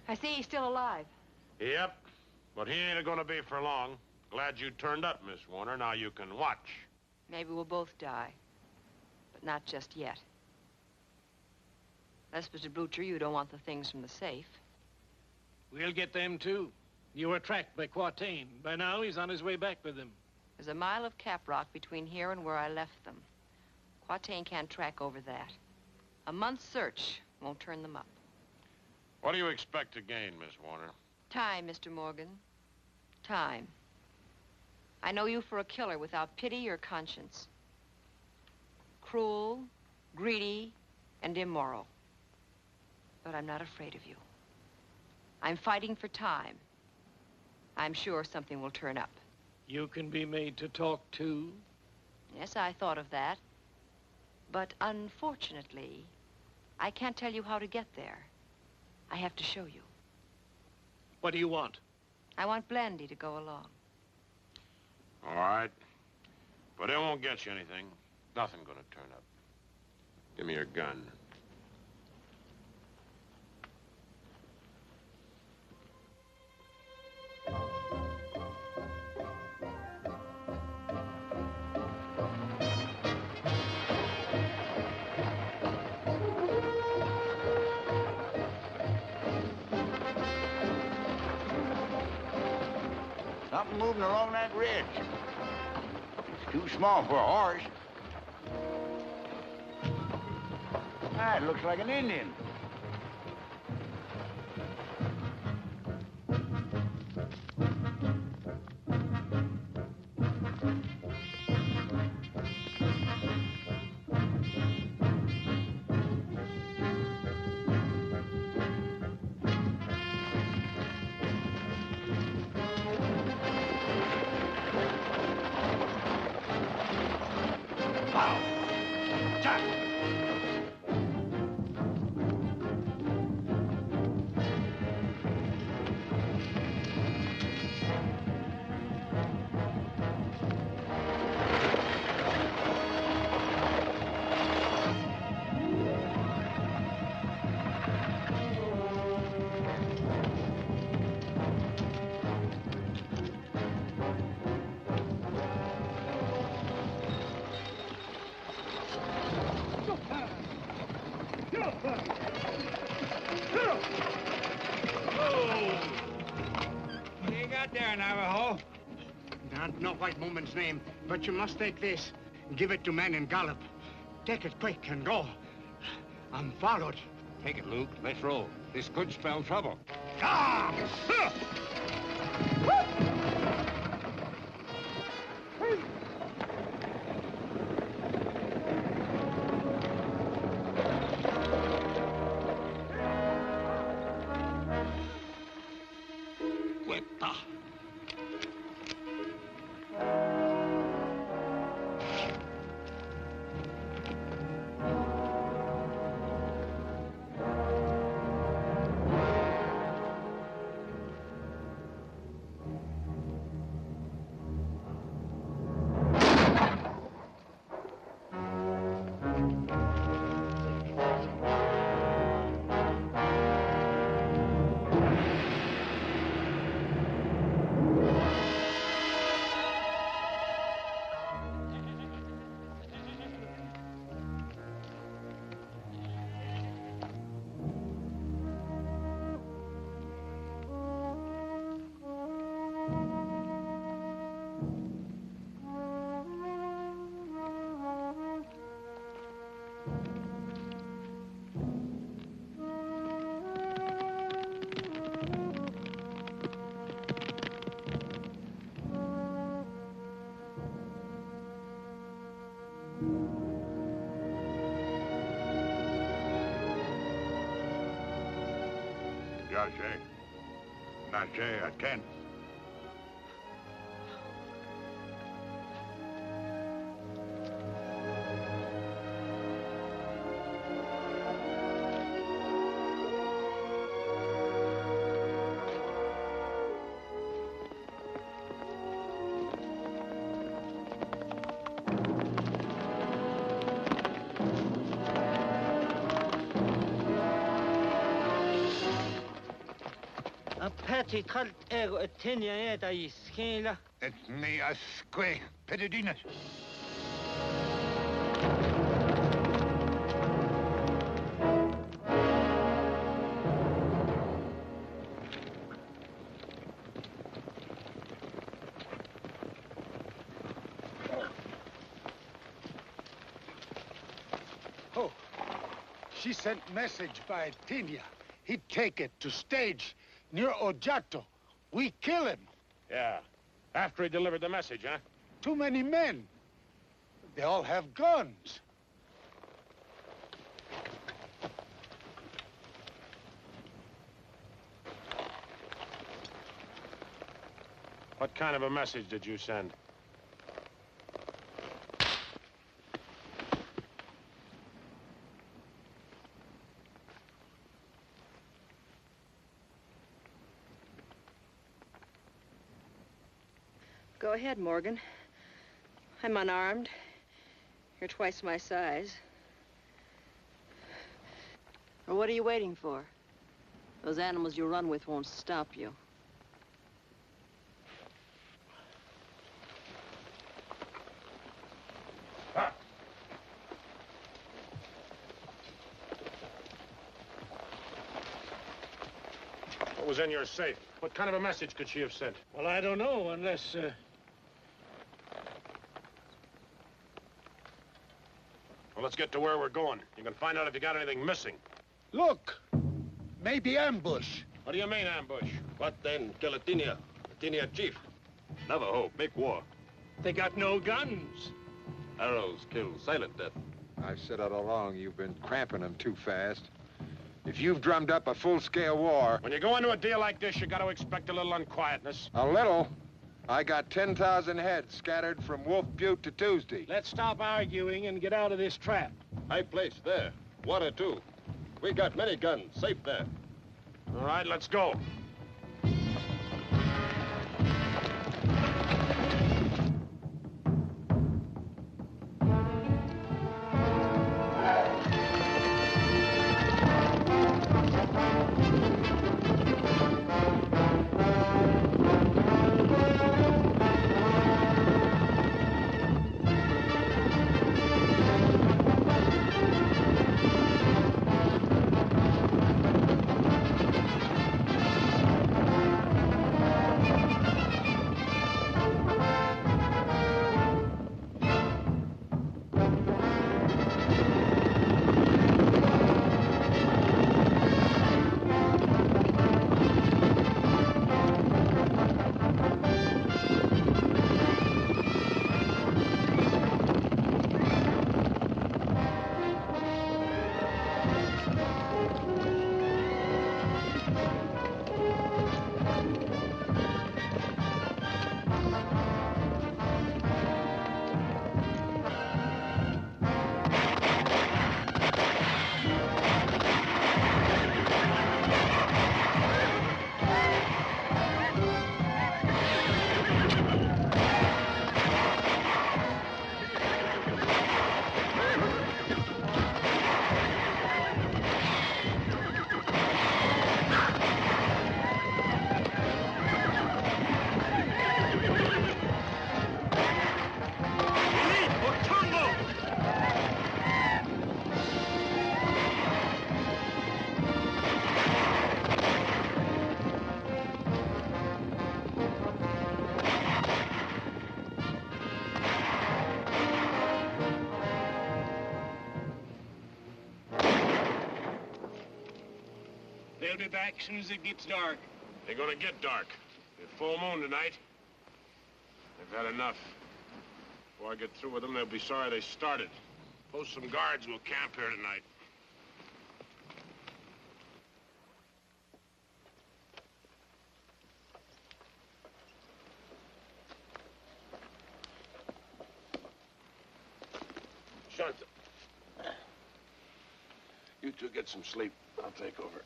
I see he's still alive. Yep, but he ain't gonna be for long. Glad you turned up, Miss Warner. Now you can watch. Maybe we'll both die, but not just yet. Unless, Mr. Blucher, you don't want the things from the safe. We'll get them, too. You were tracked by Quatain. By now, he's on his way back with them. There's a mile of cap rock between here and where I left them. Quatain can't track over that. A month's search won't turn them up. What do you expect to gain, Miss Warner? Time, Mr. Morgan. Time. I know you for a killer without pity or conscience. Cruel, greedy, and immoral. But I'm not afraid of you. I'm fighting for time. I'm sure something will turn up. You can be made to talk, too? Yes, I thought of that. But unfortunately, I can't tell you how to get there. I have to show you. What do you want? I want Blandy to go along. All right. But it won't get you anything. Nothing gonna turn up. Give me your gun. Something moving along that ridge. It's too small for a horse. Ah, it looks like an Indian. Attack! What do you got there, Navajo? Don't know white woman's name, but you must take this. Give it to men and gallop. Take it quick and go. I'm followed. Take it, Luke. Let's roll. This could spell trouble. Ah! Cuesta. Yeah, Jay. Not Jay, I can. Apache cult ego etinia eta iskela. Et me asque pedidinas. Oh, she sent message by Tinia. He'd take it to stage near Ojato. We kill him. Yeah. After he delivered the message, huh? Too many men. They all have guns. What kind of a message did you send? Go ahead, Morgan. I'm unarmed. You're twice my size. Well, what are you waiting for? Those animals you run with won't stop you. What was in your safe? What kind of a message could she have sent? Well, I don't know, unless, Well, let's get to where we're going. You can find out if you got anything missing. Look, maybe ambush. What do you mean, ambush? What then? Kill a Tinia chief. Navajo, make war. they got no guns. Arrows kill silent death. I've said it all along, you've been cramping them too fast. If you've drummed up a full-scale war... When you go into a deal like this, you got to expect a little unquietness. A little? I got 10,000 heads scattered from Wolf Butte to Tuesday. Let's stop arguing and get out of this trap. High place there. Water, too. We got many guns. Safe there. All right, let's go. They'll be back as soon as it gets dark. They're gonna get dark. It's full moon tonight. They've had enough. Before I get through with them, they'll be sorry they started. Post some guards, we'll camp here tonight. Shanta. You two get some sleep. I'll take over.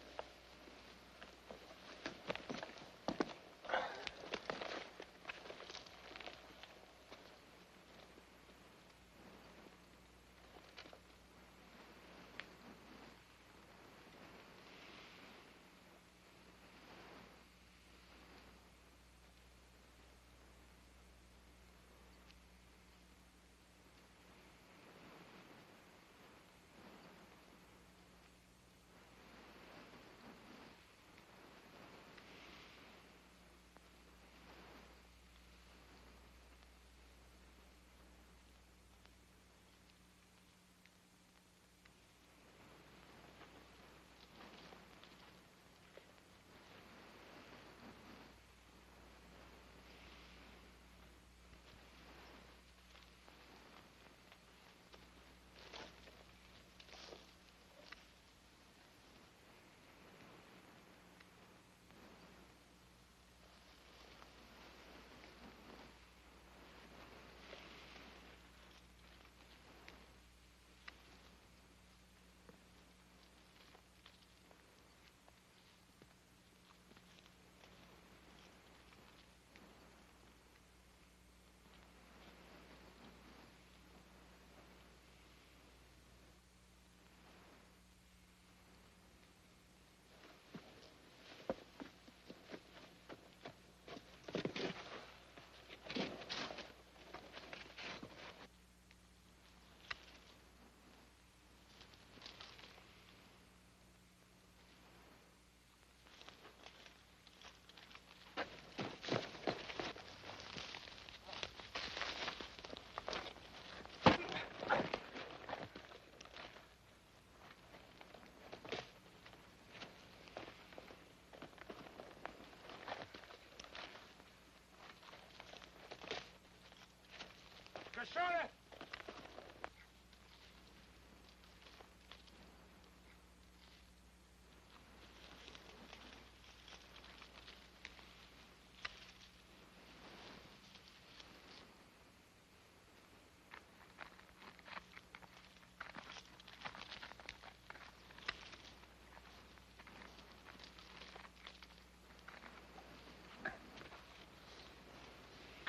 Cassandra!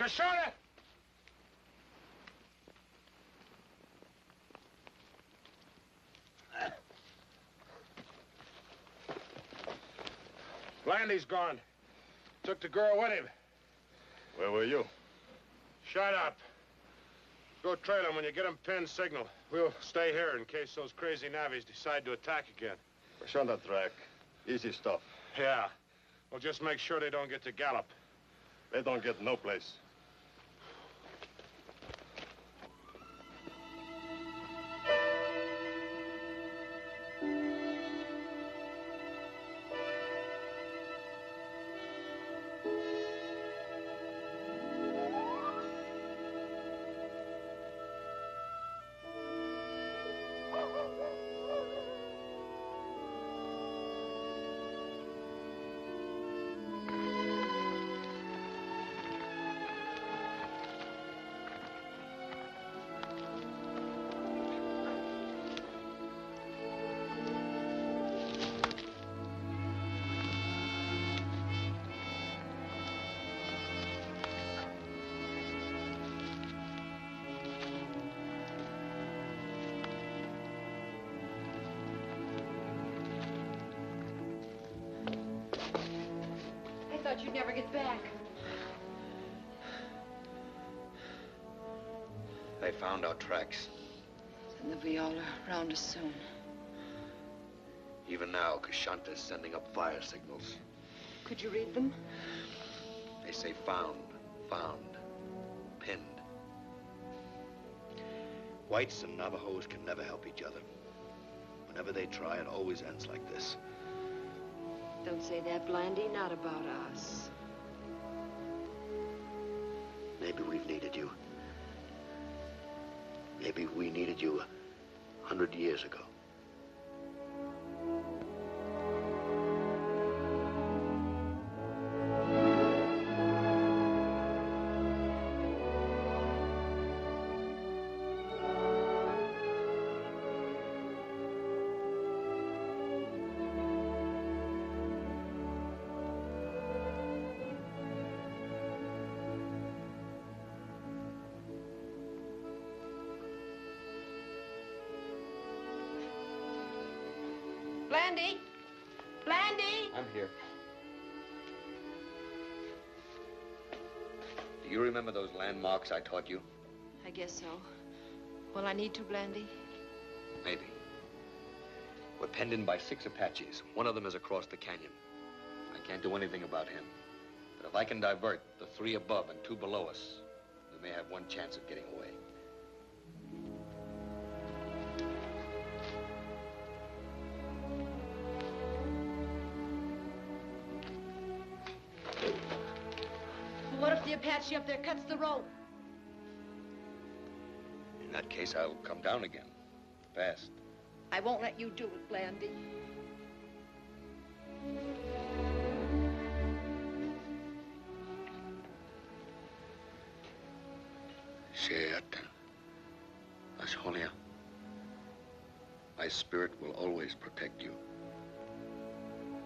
the shoulder! Blandy's gone. Took the girl with him. Where were you? Shut up. Go trail him. When you get him pinned, signal. We'll stay here in case those crazy navvies decide to attack again. Push on the track. Easy stuff. Yeah. We'll just make sure they don't get to Gallop. They don't get no place. I thought you'd never get back. They found our tracks. Send the Viola round us soon. Even now, Kashanta's sending up fire signals. Could you read them? They say found, pinned. Whites and Navajos can never help each other. Whenever they try, it always ends like this. Don't say that, Blandy. Not about us. Maybe we've needed you. Maybe we needed you 100 years ago. Blandy! Blandy! I'm here. Do you remember those landmarks I taught you? I guess so. Will I need to, Blandy? Maybe. We're penned in by 6 Apaches. One of them is across the canyon. I can't do anything about him. But if I can divert the 3 above and 2 below us, we may have one chance of getting away. What if the Apache up there cuts the rope? In that case, I'll come down again. Fast. I won't let you do it, Blandy. Sheat. Asholia. My spirit will always protect you.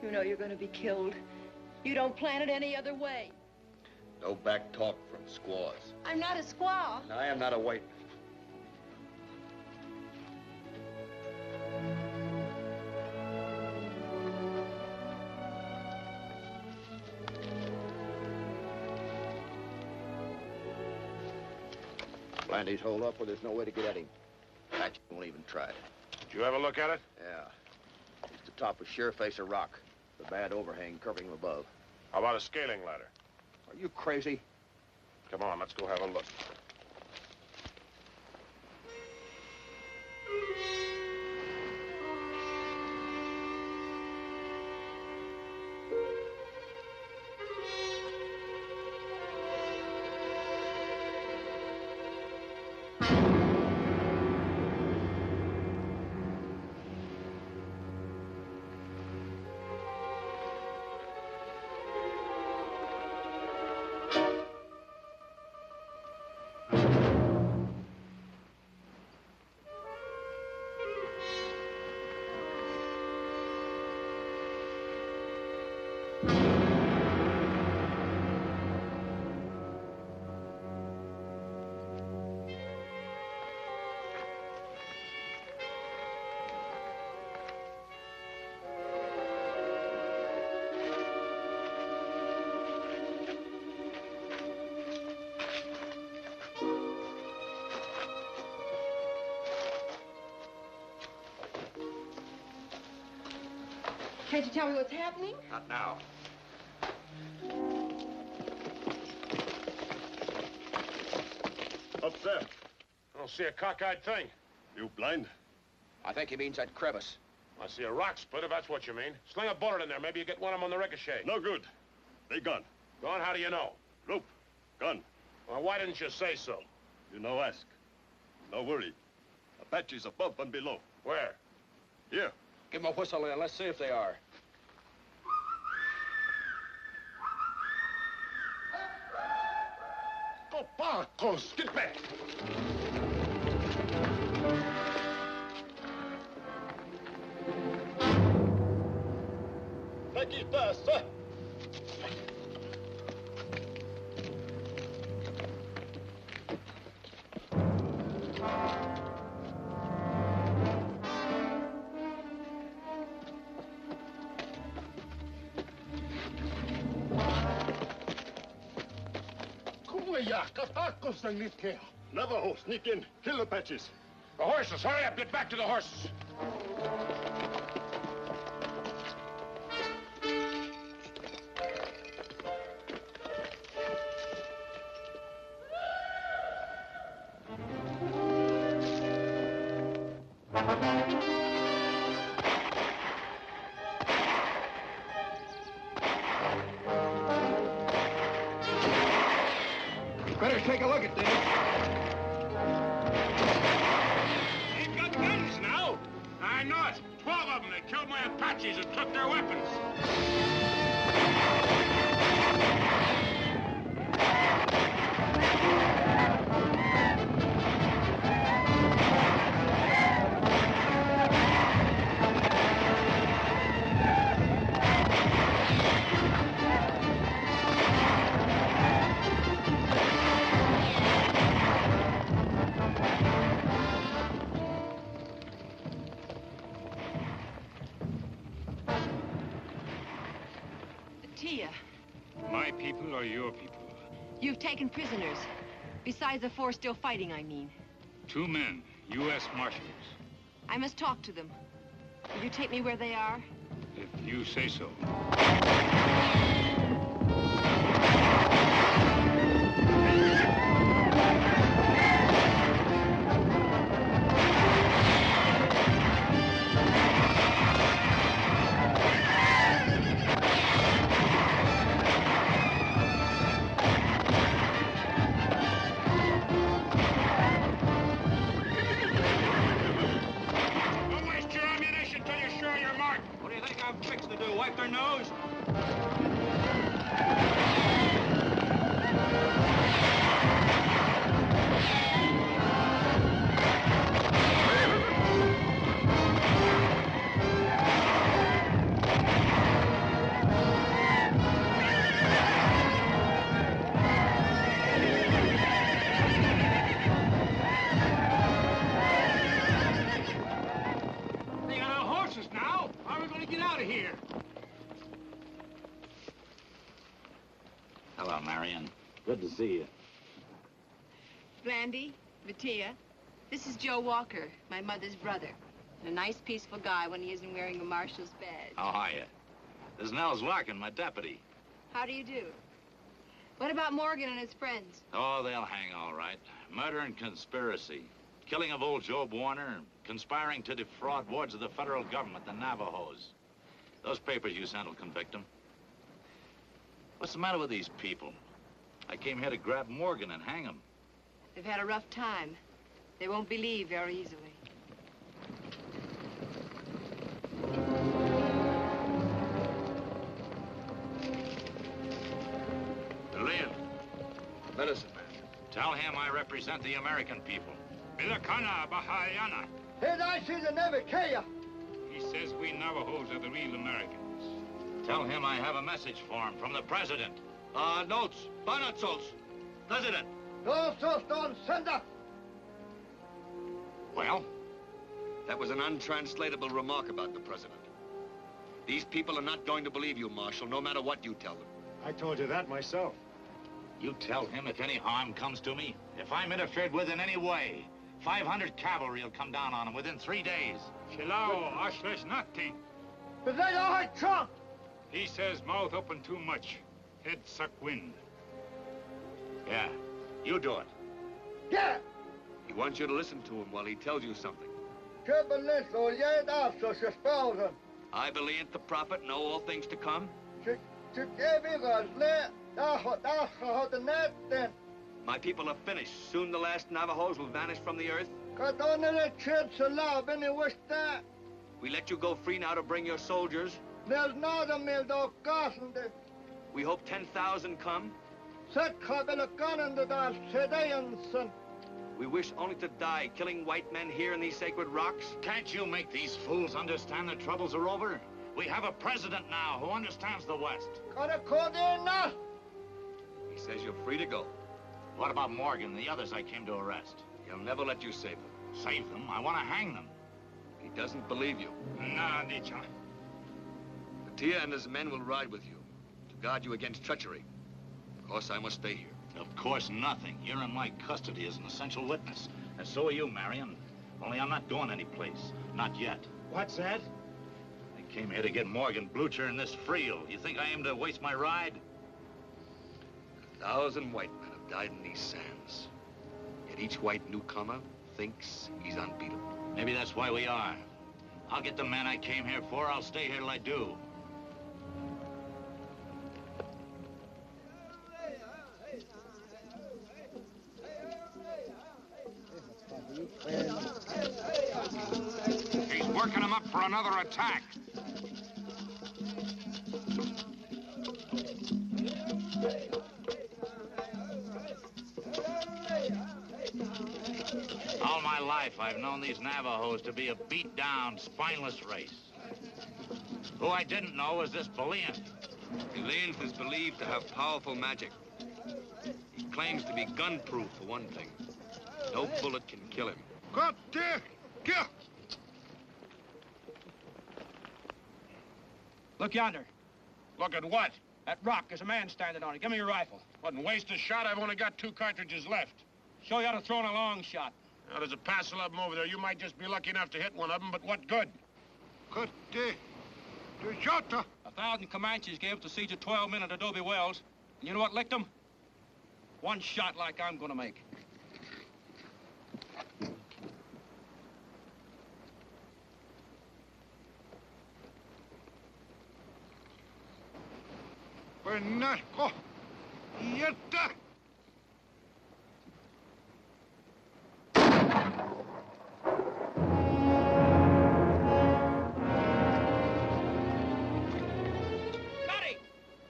You know you're going to be killed. You don't plan it any other way. No back talk from squaws. I'm not a squaw. And I am not a white. Blandy's holed up where there's no way to get at him. Apache won't even try it. Did you ever look at it? Yeah. It's the top of sheer face of rock. The bad overhang covering him above. How about a scaling ladder? Are you crazy? Come on, let's go have a look. Can't you tell me what's happening? Not now. What's that? I don't see a cockeyed thing. You blind? I think he means that crevice. I see a rock split, if that's what you mean. Sling a bullet in there. Maybe you get one of them on the ricochet. No good. They gone. Gone? How do you know? Rope. Gone. Well, why didn't you say so? You no ask. No worry. Apaches above and below. Where? Here. Give them a whistle and let's see if they are. Copacos! Get back! Aquí está, sir. Navajo, sneak in. Kill the Apaches. The horses! Hurry up! Get back to the horses! Better take a look at this. They've got guns now. I know it. 12 of them. They killed my Apaches and took their weapons. Tia, My people or your people? you've taken prisoners. Besides the four still fighting, I mean. 2 men, U.S. Marshals. I must talk to them. Will you take me where they are? If you say so. Don't waste your ammunition till you're sure you're marked. What do you think I'm fixed to do? Wipe their nose? They got our horses now. How are we going to get out of here? Hello, Marion. Good to see you. Blandy, Vitia, this is Joe Walker, my mother's brother. And a nice, peaceful guy when he isn't wearing a marshal's badge. How are you? This is Nels Larkin, my deputy. How do you do? What about Morgan and his friends? Oh, they'll hang all right. Murder and conspiracy. Killing of old Job Warner, conspiring to defraud wards of the federal government, the Navajos. Those papers you sent will convict them. What's the matter with these people? I came here to grab Morgan and hang him. They've had a rough time. They won't believe very easily. Lillian, medicine man. Tell him I represent the American people. Bilakana Bahayana. He says we Navajos are the real Americans. Tell him I have a message for him from the president. Notes. Banatos. President. Well? That was an untranslatable remark about the president. These people are not going to believe you, Marshal, no matter what you tell them. I told you that myself. You tell him if any harm comes to me, if I'm interfered with in any way, 500 cavalry will come down on him within 3 days. Shilao Ashlesh Nakti. But they are Trump. He says mouth open too much. Head suck wind. Yeah, you do it. Yeah. He wants you to listen to him while he tells you something. I believe the prophet know all things to come. My people are finished. Soon the last Navajos will vanish from the earth. We let you go free now to bring your soldiers. We hope 10,000 come. We wish only to die, killing white men here in these sacred rocks. Can't you make these fools understand the troubles are over? We have a president now who understands the West. He says you're free to go. What about Morgan and the others I came to arrest? He'll never let you save them. Save them? I want to hang them. He doesn't believe you. Nah, Nietzsche. Tia and his men will ride with you to guard you against treachery. Of course, I must stay here. Of course, nothing. You're in my custody as an essential witness. And so are you, Marion. Only I'm not going anyplace. Not yet. What's that? I came here to get Morgan Blucher in this Freel. You think I aim to waste my ride? 1,000 white men have died in these sands. Yet each white newcomer thinks he's unbeatable. Maybe that's why we are. I'll get the man I came here for. I'll stay here till I do. He's working him up for another attack. All my life, I've known these Navajos to be a beat-down, spineless race. Who I didn't know was this Belian. Belian is believed to have powerful magic. He claims to be gun-proof, for one thing. No bullet can kill him. Got there. Get. Look yonder. Look at what? That rock, there's a man standing on it. Give me your rifle. Wouldn't waste a shot. I've only got 2 cartridges left. Show you how to throw in a long shot. Now, there's a passel of them over there. You might just be lucky enough to hit one of them, but what good? Cut there. The Jota. 1,000 Comanches gave up the siege of 12 men at Adobe Wells. And you know what licked them? One shot like I'm gonna make. Penasco. Yetta.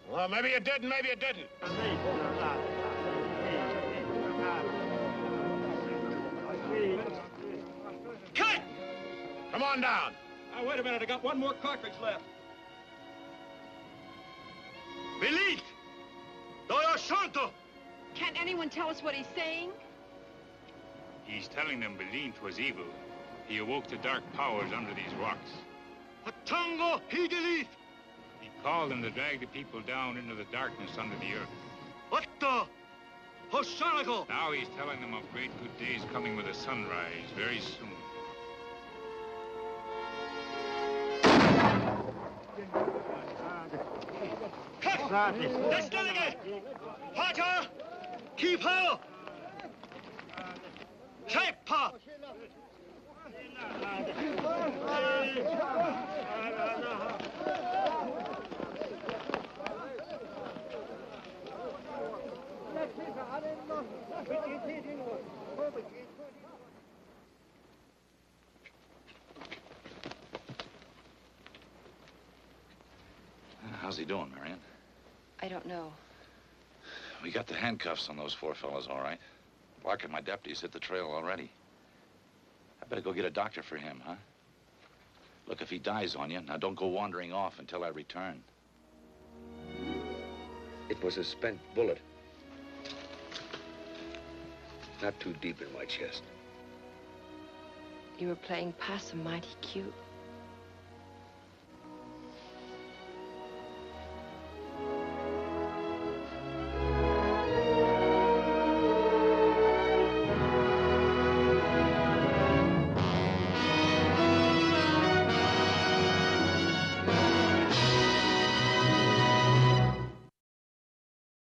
Well, maybe you did and maybe you didn't. Cut! Come on down. Now, wait a minute. I got one more cartridge left. Believe! Doyo Santo! Can't anyone tell us what he's saying? He's telling them Belief was evil. He awoke the dark powers under these rocks. Patango Hidelit! He called them to drag the people down into the darkness under the earth. What the? Hoshanago! Now he's telling them of great good days coming with the sunrise very soon. Cut! Let's go again! Hata! Keep her! Chepa! How's he doing, Marion? I don't know. We got the handcuffs on those 4 fellas, all right. Clark and my deputies hit the trail already. I better go get a doctor for him, huh? Look, if he dies on you, now don't go wandering off until I return. It was a spent bullet. Not too deep in my chest. You were playing possum mighty cute.